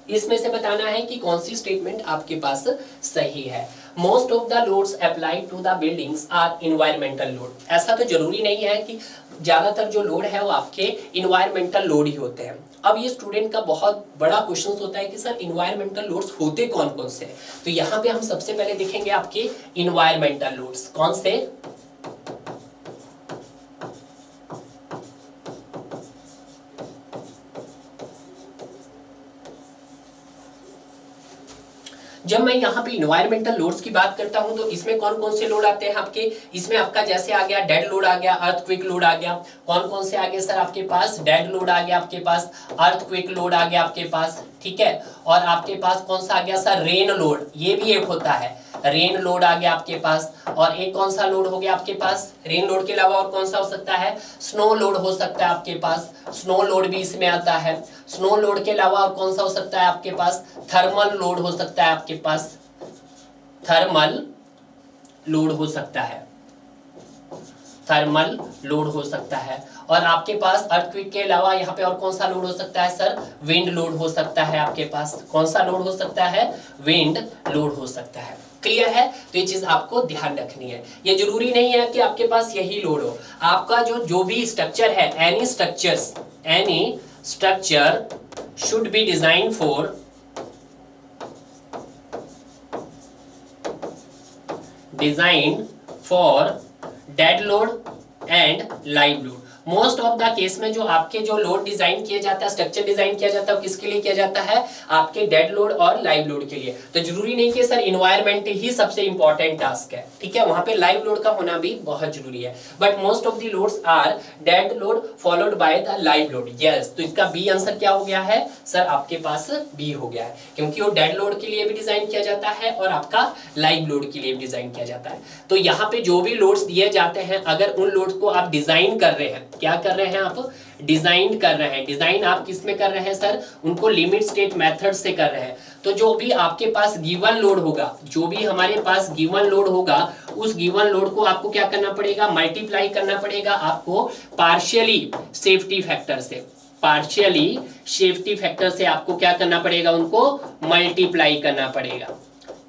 इसमें से बताना है कि कौन सी स्टेटमेंट आपके पास सही है। Most of the loads applied to the buildings are environmental load. ऐसा तो जरूरी नहीं है कि ज्यादातर जो लोड है वो आपके इन्वायरमेंटल लोड ही होते हैं। अब ये स्टूडेंट का बहुत बड़ा क्वेश्चन होता है कि सर इन्वायरमेंटल लोड्स होते कौन कौन से। तो यहाँ पे हम सबसे पहले देखेंगे आपके इन्वायरमेंटल लोड्स कौन से। जब मैं यहाँ पे इन्वायरमेंटल लोड्स की बात करता हूँ तो इसमें कौन कौन से लोड आते हैं आपके, इसमें आपका जैसे आ गया डेड लोड आ गया, अर्थक्वेक लोड आ गया। कौन कौन से आगे सर आपके पास, डेड लोड आ गया आपके पास, अर्थक्वेक लोड आ गया आपके पास, ठीक है। और आपके पास कौन सा आ गया सर, रेन लोड, ये भी एक होता है, रेन लोड आ गया आपके पास। और एक कौन सा लोड हो गया आपके पास, रेन लोड के अलावा और कौन सा हो सकता है, स्नो लोड हो सकता है आपके पास, स्नो लोड भी इसमें आता है। स्नो लोड के अलावा और कौन सा हो सकता है आपके पास, थर्मल लोड हो सकता है आपके पास, थर्मल लोड हो सकता है, थर्मल लोड हो सकता है। और आपके पास अर्थक्वेक के अलावा यहाँ पे और कौन सा लोड हो सकता है सर, विंड लोड हो सकता है आपके पास। कौन सा लोड हो सकता है, विंड लोड हो सकता है। क्लियर है। तो ये चीज आपको ध्यान रखनी है। ये जरूरी नहीं है कि आपके पास यही लोड हो, आपका जो भी स्ट्रक्चर है, any structure should be design for dead load and live load. Most of the case में जो आपके जो लोड डिजाइन किया जाता है, स्ट्रक्चर डिजाइन किया जाता है, किसके लिए किया जाता है, आपके डेड लोड और लाइव लोड के लिए। तो जरूरी नहीं कि सर इन्वायरमेंट ही सबसे इंपॉर्टेंट टास्क है, ठीक है, वहां पे लाइव लोड का होना भी बहुत जरूरी है। But most of the loads are dead load followed by the live load. Yes, तो इसका बी आंसर क्या हो गया है सर, आपके पास बी हो गया है, क्योंकि वो डेड लोड के लिए भी डिजाइन किया जाता है और आपका लाइव लोड के लिए भी डिजाइन किया जाता है। तो यहाँ पे जो भी लोड्स दिए जाते हैं, अगर उन लोड्स को आप डिजाइन कर रहे हैं, क्या कर रहे हैं आप, डिजाइन कर रहे हैं। डिजाइन आप किस में कर रहे हैं सर, उनको लिमिट स्टेट मेथड से कर रहे हैं। तो जो भी आपके पास गिवन लोड होगा, जो भी हमारे पास गिवन लोड होगा, उस गिवन लोड को आपको क्या करना पड़ेगा, मल्टीप्लाई करना पड़ेगा आपको पार्शियली सेफ्टी फैक्टर से। पार्शियली सेफ्टी फैक्टर से आपको क्या करना पड़ेगा, उनको मल्टीप्लाई करना पड़ेगा।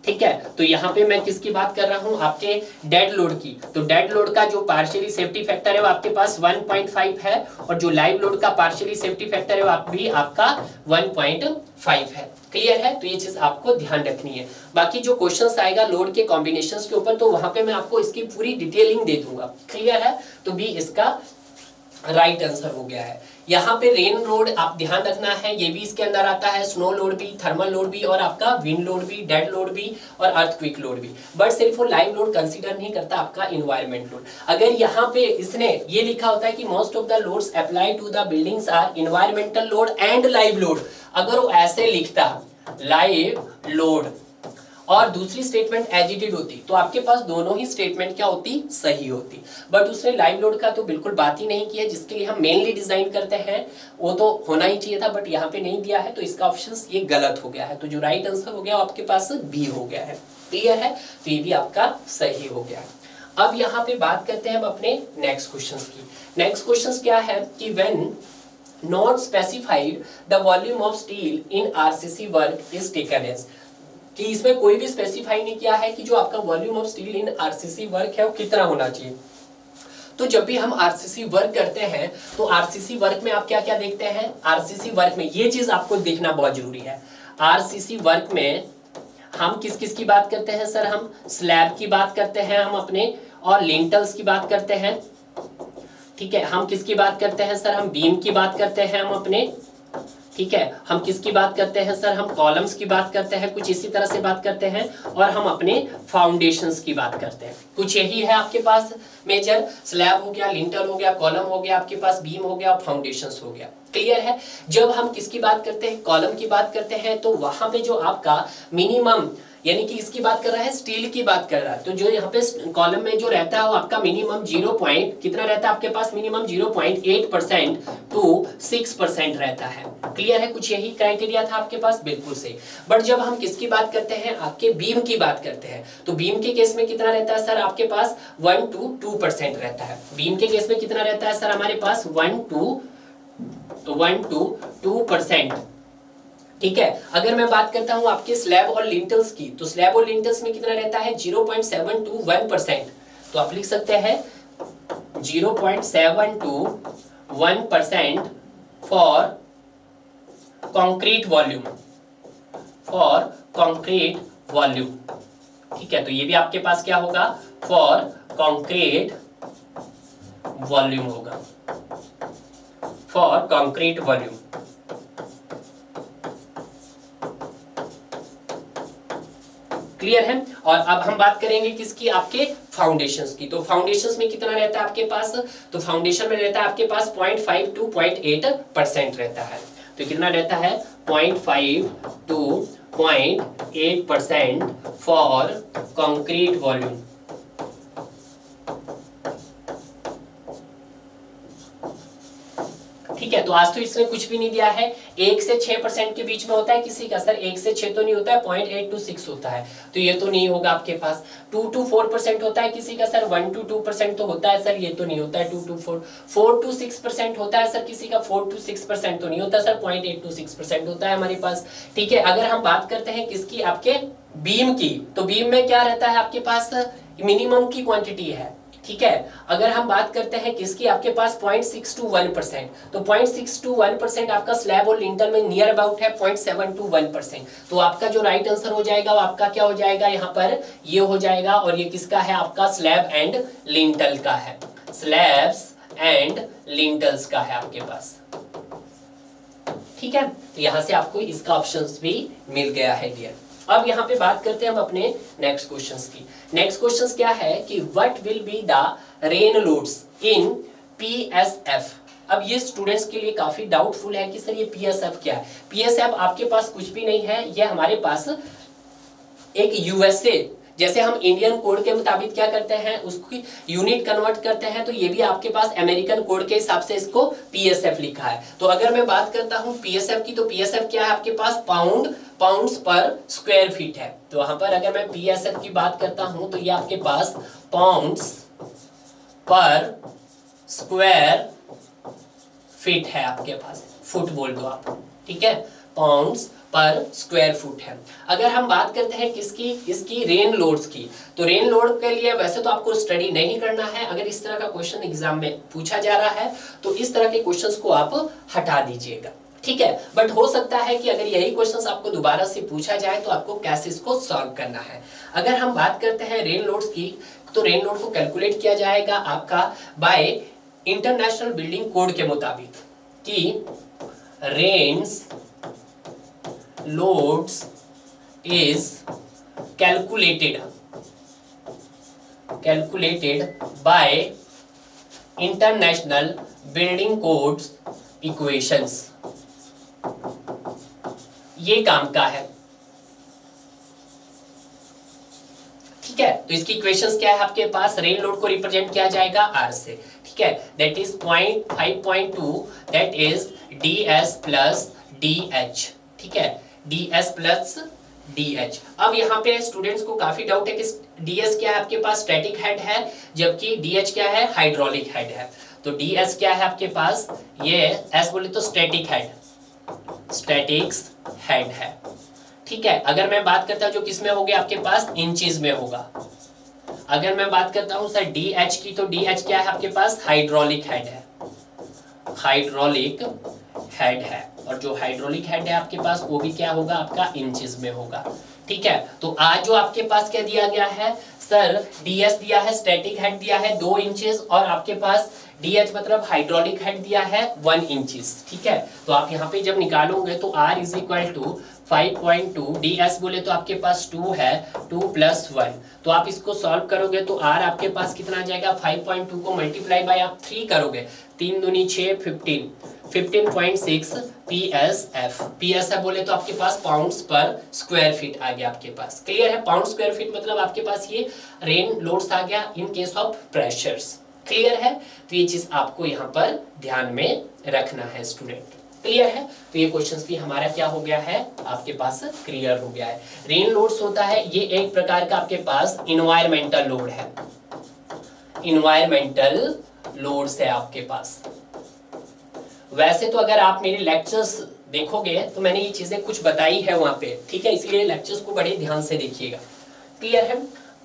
ठीक है, तो यहाँ पे मैं किसकी बात कर रहा हूँ, आपके डेड लोड की। तो डेड लोड का जो पार्शियली सेफ्टी फैक्टर है वो आपके पास 1.5 है, और जो लाइव लोड का पार्शियली सेफ्टी फैक्टर है वो आपका 1.5 है। क्लियर है, तो ये चीज आपको ध्यान रखनी है। बाकी जो क्वेश्चंस आएगा लोड के कॉम्बिनेशंस के ऊपर, तो वहां पे मैं आपको इसकी पूरी डिटेलिंग दे दूंगा। क्लियर है, तो भी इसका राइट आंसर हो गया है। यहाँ पे रेन लोड आप ध्यान रखना है, ये भी इसके अंदर आता है, स्नो लोड भी, थर्मल लोड भी, और आपका विंड लोड भी, डेड लोड भी, और अर्थक्वेक लोड भी। बट सिर्फ वो लाइव लोड कंसीडर नहीं करता आपका इन्वायरमेंट लोड। अगर यहाँ पे इसने ये लिखा होता है कि most of the loads apply to the buildings are environmental load and live load, अगर वो ऐसे लिखता लाइव लोड और दूसरी स्टेटमेंट एजिटेड होती, तो आपके पास दोनों ही स्टेटमेंट क्या होती, सही होती। बट उसने लाइव लोड का तो बिल्कुल बात ही नहीं की है, जिसके लिए हम मेनली डिजाइन करते हैं, वो तो होना ही चाहिए था, बट यहाँ पे नहीं दिया है, तो इसका ऑप्शन ये गलत हो गया है। तो जो राइट आंसर हो गया आपके पास बी हो गया है। क्लियर है, तो ये भी आपका सही हो गया है। अब यहाँ पे बात करते हैं हम अपने नेक्स्ट क्वेश्चन की। नेक्स्ट क्वेश्चन क्या है कि when not specified the volume of steel in RCC work is taken as, कि इसमें कोई भी स्पेसिफाई नहीं किया है कि जो आपका volume of steel in RCC work है वो कितना होना चाहिए। तो जब भी हम आरसीसी वर्क करते हैं तो आरसीसी वर्क में आप क्या क्या देखते हैं, आरसीसी वर्क में ये चीज आपको देखना बहुत जरूरी है। आरसीसी वर्क में हम किस किस की बात करते हैं सर, हम स्लैब की बात करते हैं हम अपने, और लिंटल्स की बात करते हैं। ठीक है, हम किसकी बात करते हैं सर, हम बीम की बात करते हैं हम अपने। ठीक है, हम किसकी बात करते हैं सर, हम कॉलम्स की बात करते हैं, कुछ इसी तरह से बात करते हैं, और हम अपने फाउंडेशंस की बात करते हैं। कुछ यही है आपके पास मेजर, स्लैब हो गया, लिंटल हो गया, कॉलम हो गया, आपके पास बीम हो गया, और फाउंडेशंस हो गया। क्लियर है, जब हम किसकी बात करते हैं, कॉलम की बात करते हैं, तो वहां पे जो आपका मिनिमम, यानी कि इसकी बात कर रहा है, स्टील की बात कर रहा है, तो जो यहाँ पे कॉलम में जो रहता है वो आपका मिनिमम 0 पॉइंट कितना रहता है आपके पास, मिनिमम 0.8% टू 6% रहता है। क्लियर है, कुछ यही क्राइटेरिया था आपके पास, बिल्कुल सही। बट जब हम किसकी बात करते हैं, आपके बीम की बात करते हैं, तो बीम के केस में कितना रहता है सर, आपके पास 1 to 2% रहता है। बीम के केस में कितना रहता है सर, हमारे पास 1 to 2%। ठीक है, अगर मैं बात करता हूं आपके स्लैब और लिंटल्स की, तो स्लैब और लिंटल्स में कितना रहता है 0.7 to 1%। तो आप लिख सकते हैं 0.7 to 1% for concrete volume, for concrete volume. ठीक है, तो ये भी आपके पास क्या होगा, फॉर कंक्रीट वॉल्यूम होगा, फॉर कंक्रीट वॉल्यूम। क्लियर है, और अब हम बात करेंगे किसकी, आपके फाउंडेशंस की। तो फाउंडेशंस में कितना रहता है आपके पास, तो फाउंडेशन में रहता है आपके पास 0.5 to 0.8% रहता है। तो कितना रहता है 0.5 to 0.8% फॉर कंक्रीट वॉल्यूम। ठीक है, तो आज तो इसमें कुछ भी नहीं दिया है, 1 से 6% के बीच में होता है किसी का सर, 1 से 6 तो नहीं होता है, 0.8 to 6 होता है, तो ये तो नहीं होगा आपके पास। 2 to 4% होता है किसी का सर, 1 to 2% तो होता है सर, ये तो नहीं होता है 2 to 4। 4 to 6% होता है सर किसी का, 4 to 6% तो नहीं होता सर, 0.8 to 6% होता है हमारे पास। ठीक है, अगर हम बात करते हैं किसकी, आपके बीम की, तो बीम में क्या रहता है आपके पास, मिनिमम की क्वांटिटी है। ठीक है, अगर हम बात करते हैं किसकी, आपके पास 0.6 to 1%, तो 0.6 to 1% आपका स्लैब और लिंटल में नियर अबाउट है 0.7 to 1%। तो आपका जो राइट आंसर हो जाएगा वो आपका क्या हो जाएगा, यहाँ पर ये हो जाएगा, और ये किसका है आपका, स्लैब एंड लिंटल का है, स्लैब्स एंड लिंटल्स का है आपके पास। ठीक है, तो यहां से आपको इसका ऑप्शंस भी मिल गया है डियर। अब यहाँ पे बात करते हैं हम अपने नेक्स्ट क्वेश्चंस की। नेक्स्ट क्वेश्चंस क्या है कि what will be the rain loads in PSF. अब ये स्टूडेंट्स के लिए काफी डाउटफुल है कि सर ये पीएसएफ क्या है। पीएसएफ आपके पास कुछ भी नहीं है, ये हमारे पास एक यूएसए, जैसे हम इंडियन कोड के मुताबिक क्या करते हैं उसकी यूनिट कन्वर्ट करते हैं, तो ये भी आपके पास अमेरिकन कोड के हिसाब से इसको पीएसएफ लिखा है। तो अगर मैं बात करता हूं पीएसएफ की, तो पीएसएफ क्या है आपके पास, पाउंड्स पर स्क्वायर फीट है। तो वहां पर अगर मैं पीएसएफ की बात करता हूं तो ये आपके पास पाउंड्स पर स्क्वायर फीट है आपके पास, फुट बोल दो आप, ठीक है, पाउंड्स पर स्क्वायर फुट है। अगर हम बात करते हैं किसकी, इसकी रेन लोड्स की, तो रेन लोड के लिए वैसे तो आपको स्टडी नहीं करना है। अगर इस तरह का क्वेश्चन एग्जाम में पूछा जा रहा है तो इस तरह के क्वेश्चंस को आप हटा दीजिएगा, ठीक है। बट हो सकता है कि अगर यही क्वेश्चंस आपको दोबारा से पूछा जाए तो आपको कैसे इसको सॉल्व करना है। अगर हम बात करते हैं रेन लोड्स की, तो रेन लोड को कैलकुलेट किया जाएगा आपका बाय इंटरनेशनल बिल्डिंग कोड के मुताबिक कि rains loads is calculated by international building codes equations। ये काम का है, ठीक है। तो इसकी इक्वेशंस क्या है आपके पास, रेन लोड को रिप्रेजेंट किया जाएगा आर से, ठीक है, that is 5.2 that is ds plus dh, ठीक है, ds प्लस dh। अब यहाँ पे स्टूडेंट्स को काफी डाउट है कि ds क्या है आपके पास, स्टैटिक हेड है, जबकि dh क्या है, हाइड्रोलिक हेड है। तो ds क्या है आपके पास, ये s बोले तो स्टैटिक हेड, स्टैटिक्स हेड है, ठीक है। अगर मैं बात करता हूँ जो किस में हो गया आपके पास, इंचेस में होगा। अगर मैं बात करता हूँ सर dh की, तो dh क्या है आपके पास, हाइड्रोलिक हेड है, हाइड्रोलिक हेड है। और जो हाइड्रोलिक हेड है आपके पास वो भी क्या होगा आपका, इंचेस में होगा, ठीक है। तो आज जो आपके पास क्या दिया गया है सर, ds दिया है, स्टैटिक हेड दिया है 2 इंचेस, और आपके पास dh मतलब हाइड्रोलिक हेड दिया है 1 इंचेस, ठीक है। तो आप यहाँ पे जब निकालोगे तो r is equal to 5.2, ds बोले तो आपके पास 2 है, 2 प्लस 1, तो आप इसको सॉल्व करोगे तो r आपके पास कितना आ जाएगा, 5.2 को मल्टीप्लाई बाय आप 3 करोगे, 3 दूनी 6, 15.6 psf बोले तो आपके पास पाउंड्स पर स्क्वायर फीट आ गया आपके पास। क्लियर है, पाउंड स्क्वायर फीट मतलब आपके पास ये रेन लोड्स आ गया in case of pressures. Clear है, तो ये चीज आपको यहाँ पर ध्यान में रखना है स्टूडेंट। क्लियर है, तो ये क्वेश्चंस भी हमारा क्या हो गया है आपके पास, क्लियर हो गया है। रेन लोड्स होता है ये एक प्रकार का आपके पास इन्वायरमेंटल लोड है, इन्वायरमेंटल लोड्स है आपके पास। वैसे तो अगर आप मेरे लेक्चर्स देखोगे तो मैंने ये चीजें कुछ बताई है वहां पे, ठीक है, इसलिए लेक्चर्स को बड़े ध्यान से देखिएगा। क्लियर है।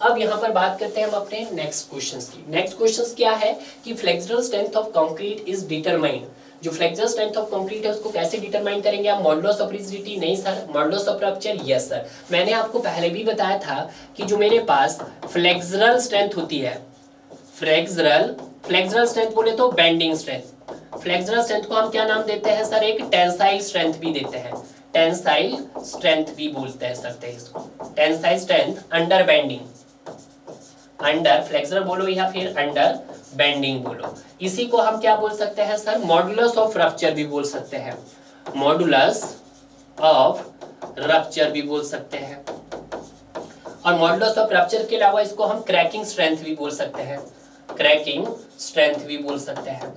अब यहाँ पर बात करते हैं हम अपने नेक्स्ट क्वेश्चंस की। नेक्स्ट क्वेश्चंस क्या है कि flexural strength of concrete is determined. जो फ्लेक्सुरल स्ट्रेंथ ऑफ कंक्रीट है उसको कैसे डिटरमाइन करेंगे आप, मॉडुलस ऑफ रिजिडिटी नहीं sir, modulus of rupture yes sir. मैंने आपको पहले भी बताया था कि जो मेरे पास फ्लेक्सुरल स्ट्रेंथ होती है, फ्लेक्सुरल स्ट्रेंथ बोले तो बेंडिंग स्ट्रेंथ, फ्लेक्सुरल स्ट्रेंथ को हम क्या नाम देते हैं सर, एक टेंसाइल स्ट्रेंथ भी देते हैं, टेंसाइल स्ट्रेंथ भी बोलते हैं सर इसको, tensile strength under bending, under flexural बोलो या फिर अंडर बेंडिंग बोलो। इसी को हम क्या बोल सकते हैं सर, मॉडुलस ऑफ रप्चर भी बोल सकते हैं, मॉडुलस ऑफ रप्चर भी बोल सकते हैं। और मॉडुलस ऑफ रप्चर के अलावा इसको हम क्रैकिंग स्ट्रेंथ भी बोल सकते हैं, क्रैकिंग स्ट्रेंथ भी बोल सकते हैं।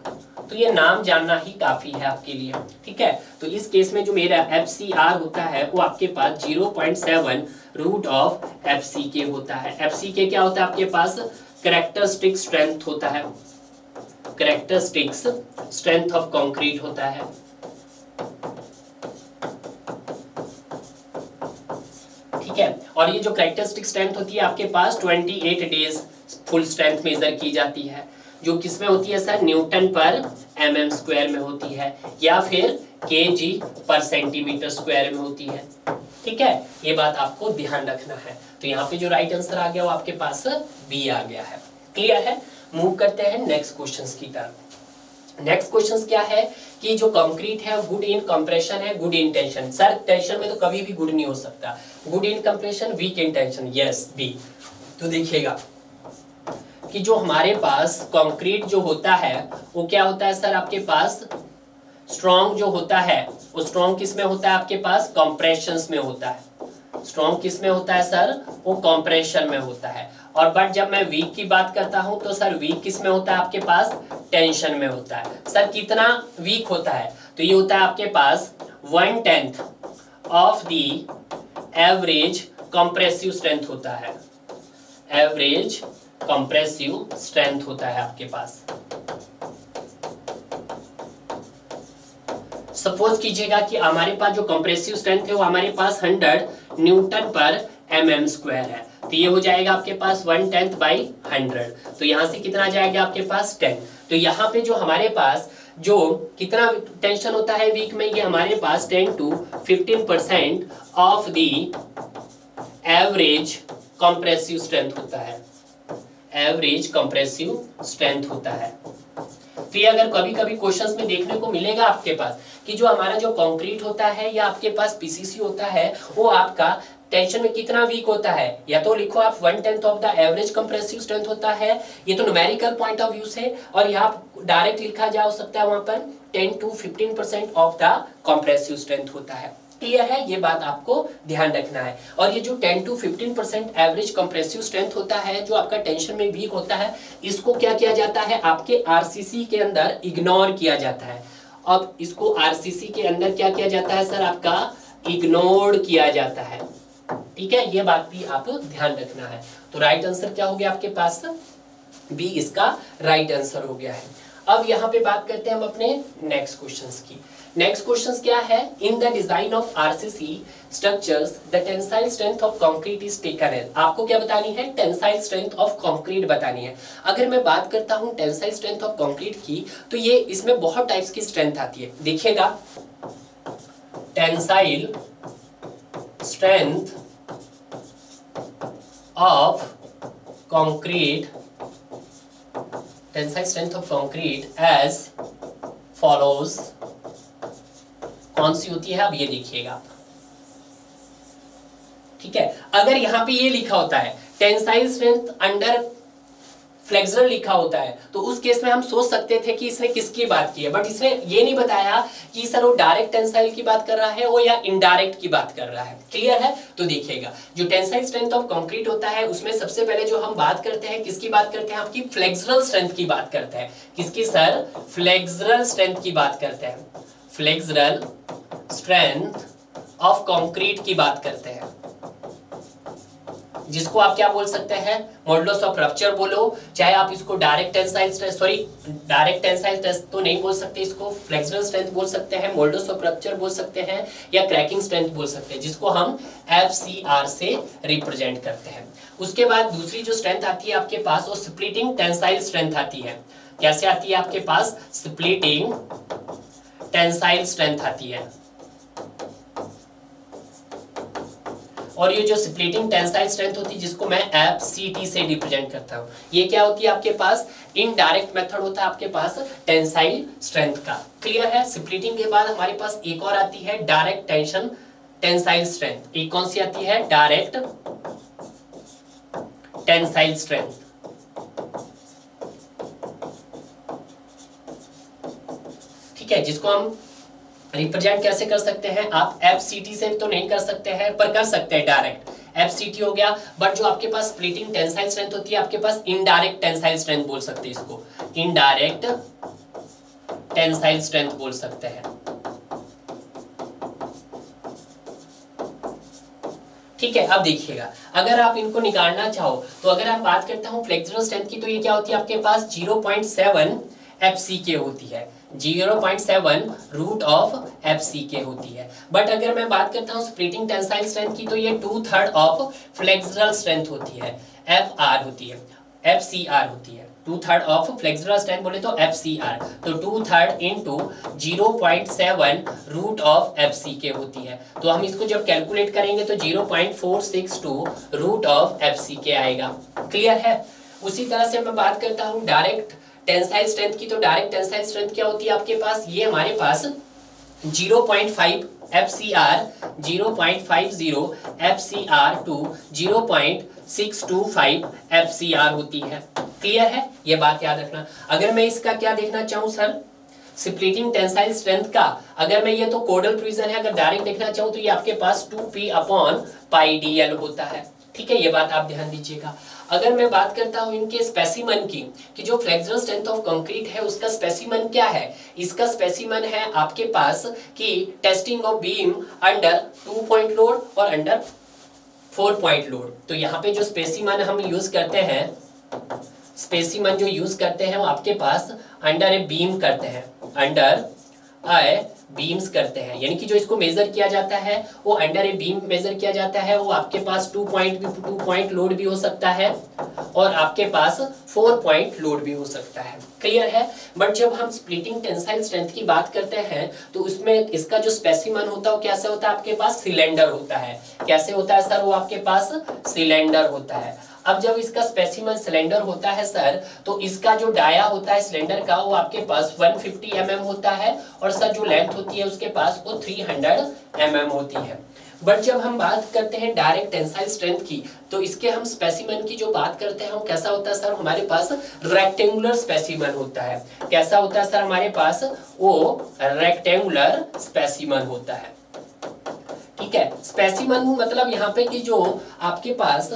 तो ये नाम जानना ही काफी है आपके लिए, ठीक है। तो इस केस में जो मेरा FCR होता है वो आपके पास 0.7 रूट ऑफ FCK होता है। FCK क्या होता है आपके पास, कैरेक्टरिस्टिक स्ट्रेंथ होता है, कैरेक्टरिस्टिक्स स्ट्रेंथ ऑफ कंक्रीट होता है। ठीक है, और ये जो कैरेक्टरिस्टिक स्ट्रेंथ होती है आपके पास 28 डेज फुल स्ट्रेंथ मेजर की जाती है, जो किसमें होती है सर, न्यूटन पर mm स्क्वायर में होती है या फिर kg पर सेंटीमीटर स्क्वायर में होती है। ठीक है, ये बात आपको ध्यान रखना है। तो यहाँ पे जो राइट आंसर आ गया वो आपके पास बी आ गया है। क्लियर है, मूव करते हैं नेक्स्ट क्वेश्चंस की तरफ। नेक्स्ट क्वेश्चंस क्या है कि जो कंक्रीट है गुड इन कंप्रेशन है, good in tension. Sir tension में तो कभी भी गुड नहीं हो सकता, good in compression, weak in tension, yes B. तो देखिएगा कि जो हमारे पास कंक्रीट जो होता है वो क्या होता है सर, आपके पास स्ट्रॉन्ग जो होता है वो स्ट्रॉन्ग किस में होता है आपके पास, कंप्रेशंस में होता है। स्ट्रॉन्ग किस में होता है सर, वो कंप्रेशन में होता है। और बट जब मैं वीक की बात करता हूं तो सर वीक किस में होता है आपके पास, टेंशन में होता है। सर कितना वीक होता है, तो ये होता है आपके पास 1/10 of the average compressive strength होता है, एवरेज कंप्रेसिव स्ट्रेंथ होता है आपके पास। सपोज कीजिएगा कि हमारे पास जो कंप्रेसिव स्ट्रेंथ है वो हमारे पास 100 न्यूटन पर mm स्क्वायर है, तो ये हो जाएगा आपके पास 1/10/100। तो यहाँ से कितना जाएगा आपके पास 10। तो यहाँ पे जो हमारे पास जो कितना टेंशन होता है वीक में, ये हमारे पास 10 to 15% of the average compressive strength होता है, एवरेज कंप्रेसिव स्ट्रेंथ होता है। तो ये अगर कभी कभी क्वेश्चंस में देखने को मिलेगा आपके पास कि जो हमारा जो कंक्रीट होता है या आपके पास पीसीसी होता है वो आपका टेंशन में कितना वीक होता है, या तो लिखो आप 1/10 of the average compressive strength होता है, ये तो न्यूमेरिकल पॉइंट ऑफ व्यू से, और यहाँ डायरेक्ट लिखा जा सकता है वहां पर 10 to 15% of the compressive strength होता है। क्लियर है, ये बात आपको ध्यान रखना है। और ये जो 10 to 15% एवरेज कंप्रेसिव स्ट्रेंथ होता है जो आपका टेंशन में वीक होता है, इसको क्या किया जाता है आपके आरसीसी के अंदर इग्नोर किया जाता है। अब इसको आरसीसी के अंदर क्या किया जाता है सर, आपका इग्नोर किया जाता है। ठीक है, ये बात भी आप ध्यान रखना है। तो राइट आंसर क्या हो गया आपके पास, बी इसका राइट आंसर हो गया है। अब यहाँ पे बात करते हैं हम अपने नेक्स्ट क्वेश्चंस की। नेक्स्ट क्वेश्चंस क्या है, in the design of RCC structures the tensile strength of concrete is taken as. आपको क्या बतानी है, टेंसाइल स्ट्रेंथ ऑफ कंक्रीट बतानी है। अगर मैं बात करता हूं टेंसाइल स्ट्रेंथ ऑफ कंक्रीट की, तो ये इसमें बहुत टाइप्स की स्ट्रेंथ आती है। देखिएगा, tensile strength of concrete, tensile strength of concrete as follows, कौन सी होती है, अब ये देखिएगा। ठीक है, अगर यहां पे ये लिखा होता है टेंसाइल स्ट्रेंथ अंडर फ्लेक्सुरल लिखा होता है, तो उस केस में हम सोच सकते थे कि इसने किसकी बात की है, बट इसने ये नहीं बताया कि सर वो डायरेक्ट टेंसाइल की बात कर रहा है वो या इनडायरेक्ट की बात कर रहा है। क्लियर है, तो देखिएगा जो टेंसाइल स्ट्रेंथ ऑफ कंक्रीट होता है उसमें सबसे पहले जो हम बात करते हैं किसकी बात करते हैं, आपकी फ्लेक्सुरल स्ट्रेंथ की बात करते हैं। किसकी सर, फ्लेक्सुरल स्ट्रेंथ की बात करते हैं, फ्लेक्सुरल स्ट्रेंथ ऑफ कंक्रीट की बात करते हैं, जिसको आप क्या बोल सकते हैं, मॉडुलस ऑफ रप्चर बोलो, चाहे आप इसको direct tensile stress, sorry direct tensile stress तो नहीं बोल सकते, इसको फ्लेक्सुरल स्ट्रेंथ बोल सकते हैं, मॉडुलस ऑफ रप्चर बोल सकते हैं, या क्रैकिंग स्ट्रेंथ बोल सकते हैं, जिसको हम FCR से रिप्रेजेंट करते हैं। उसके बाद दूसरी जो स्ट्रेंथ आती है आपके पास वो स्प्लिटिंग टेंसाइल स्ट्रेंथ आती है। कैसे आती है आपके पास, स्प्लिटिंग टेंसाइल स्ट्रेंथ आती है। और ये जो स्प्लिटिंग टेंसाइल स्ट्रेंथ होती है जिसको मैं FCT से रिप्रेजेंट करता हूँ, ये क्या होती है आपके पास, इनडायरेक्ट मेथड होता है आपके पास टेंसाइल स्ट्रेंथ का। क्लियर है, स्प्लिटिंग के बाद हमारे पास एक और आती है डायरेक्ट टेंशन टेंसाइल स्ट्रेंथ। एक कौन सी आती है, डायरेक्ट टेंसाइल स्ट्रेंथ। ठीक है, जिसको हम रिप्रेजेंट कैसे कर सकते हैं, आप FCT से तो नहीं कर सकते हैं पर कर सकते हैं डायरेक्ट, FCT हो गया। बट जो आपके पास स्प्लिटिंग टेंसाइल स्ट्रेंथ होती है आपके पास इनडायरेक्ट टेंसाइल स्ट्रेंथ बोल सकते हैं, इसको इनडायरेक्ट टेंसाइल स्ट्रेंथ बोल सकते हैं। ठीक है, अब देखिएगा अगर आप इनको निकालना चाहो तो अगर आप बात करता हूं फ्लेक्सुरल स्ट्रेंथ की, तो ये क्या होती है आपके पास 0.7 FCK होती है, 0.7 रूट ऑफ FCK होती है। बट अगर मैं बात करता हूँ स्प्लिटिंग टेंसाइल स्ट्रेंथ की, तो ये 2/3 ऑफ फ्लेक्सुरल स्ट्रेंथ होती है, FR होती है, FCR होती है। 2/3 ऑफ फ्लेक्सुरल स्ट्रेंथ बोले तो FCR, तो 2/3 इंटू 0.7 रूट ऑफ FCK होती है। तो हम इसको जब कैलकुलेट करेंगे तो 0.462 रूट ऑफ FCK आएगा। क्लियर है, उसी तरह से मैं बात करता हूँ डायरेक्ट टेंसाइल स्ट्रेंथ की, तो डायरेक्ट टेंसाइल स्ट्रेंथ क्या होती है आपके पास, ये हमारे पास 0.5 FCR, 0.50 FCR टू 0.625 FCR होती है। क्लियर है, ये बात याद रखना। अगर मैं इसका क्या देखना चाहूँ सर, स्प्लिटिंग टेंसाइल स्ट्रेंथ का, अगर मैं ये तो कोडल प्रोविजन है, अगर डायरेक्ट देखना चाहूँ तो ये आपके पास 2P/πDL होता है। ठीक है, ये बात आप ध्यान दीजिएगा। अगर मैं बात करता हूं इनके स्पेसिमन की, कि जो फ्लेक्सुरल स्ट्रेंथ ऑफ कंक्रीट है उसका स्पेसिमन क्या है, इसका स्पेसिमन है आपके पास कि testing of beam under 2 point load और अंडर 4 पॉइंट लोड। तो यहाँ पे जो स्पेसिमन हम यूज करते हैं, स्पेसिमन जो यूज करते हैं वो आपके पास अंडर ए बीम करते हैं, अंडर ए बीम्स करते हैं, यानी कि जो इसको मेजर किया जाता है वो अंडर ए बीम मेजर किया जाता है। वो आपके पास 2 पॉइंट लोड भी हो सकता है और आपके पास 4 पॉइंट लोड भी हो सकता है। क्लियर है। बट जब हम स्प्लिटिंग टेंसाइल स्ट्रेंथ की बात करते हैं तो उसमें इसका जो स्पेसिमन होता है वो कैसे होता है, आपके पास सिलेंडर होता है। कैसे होता है सर, वो आपके पास सिलेंडर होता है। अब जब इसका स्पेसिमन सिलेंडर होता है सर, तो इसका जो डाया होता है सिलेंडर का वो आपके पास 150 mm होता है और सर जो लेंथ होती है उसके पास वो 300 mm होती है। बट जब हम बात करते हैं डायरेक्ट टेंसाइल स्ट्रेंथ की, तो इसके हम स्पेसिमन की जो बात करते हैं वो कैसा होता है सर, हमारे पास रेक्टेंगुलर स्पेसिमन होता है। कैसा होता है सर, हमारे पास वो रेक्टेंगुलर स्पेसिमन होता है। ठीक है, स्पेसिमन मतलब यहाँ पे कि जो आपके पास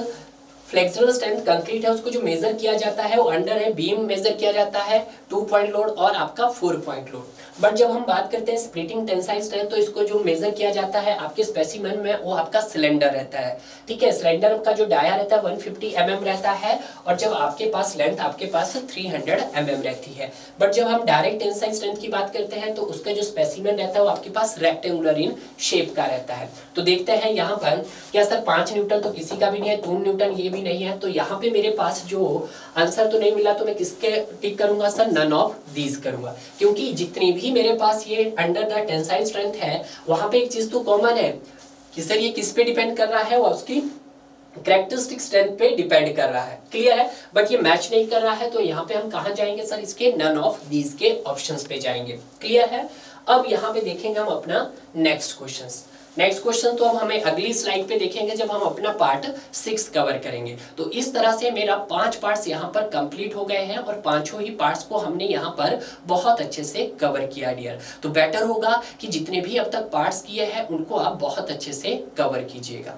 फ्लेक्सुरल स्ट्रेंथ कंक्रीट है उसको जो मेजर किया जाता है वो अंडर है बीम मेजर किया जाता है 2 पॉइंट लोड और आपका 4 पॉइंट लोड। बट जब हम बात करते हैं स्प्लिटिंग टेंसाइल स्ट्रेंथ, तो इसको जो मेजर किया जाता है आपके स्पेसिमन में वो आपका सिलेंडर रहता है। ठीक है, सिलेंडर का जो डाया रहता है 150 mm रहता है और जब आपके पास लेंथ आपके पास 300 mm रहती है। बट जब हम डायरेक्ट टेंसाइल स्ट्रेंथ की बात करते हैं तो उसका जो स्पेसिमन रहता है वो आपके पास रेक्टेंगुलर इन शेप का रहता है। तो देखते हैं यहाँ पर क्या सर 5 न्यूटन तो किसी का भी नहीं है, 2 न्यूटन ये भी नहीं है, तो यहाँ पे मेरे पास जो आंसर तो नहीं मिला, तो मैं किसके टिक करूंगा सर, नन ऑफ दीज करूंगा। क्योंकि जितनी भी मेरे पास ये अंडर द टेंसाइल स्ट्रेंथ है वहां पे एक चीज तो कॉमन है कि सर ये किस पे डिपेंड कर रहा है, वो उसकी कैरेक्टरिस्टिक स्ट्रेंथ पे डिपेंड कर रहा है। क्लियर है। बट ये मैच नहीं कर रहा है तो यहाँ पे हम कहाँ जाएंगे सर, इसके नन ऑफ दीज के ऑप्शंस पे जाएंगे। क्लियर है। अब यहाँ पे देखेंगे हम अपना नेक्स्ट क्वेश्चन तो अब हमें अगली स्लाइड पे देखेंगे जब हम अपना पार्ट 6 कवर करेंगे। तो इस तरह से मेरा 5 पार्ट्स यहाँ पर कंप्लीट हो गए हैं और पांचों ही पार्ट्स को हमने यहाँ पर बहुत अच्छे से कवर किया डियर। तो बेटर होगा कि जितने भी अब तक पार्ट्स किए हैं उनको आप बहुत अच्छे से कवर कीजिएगा।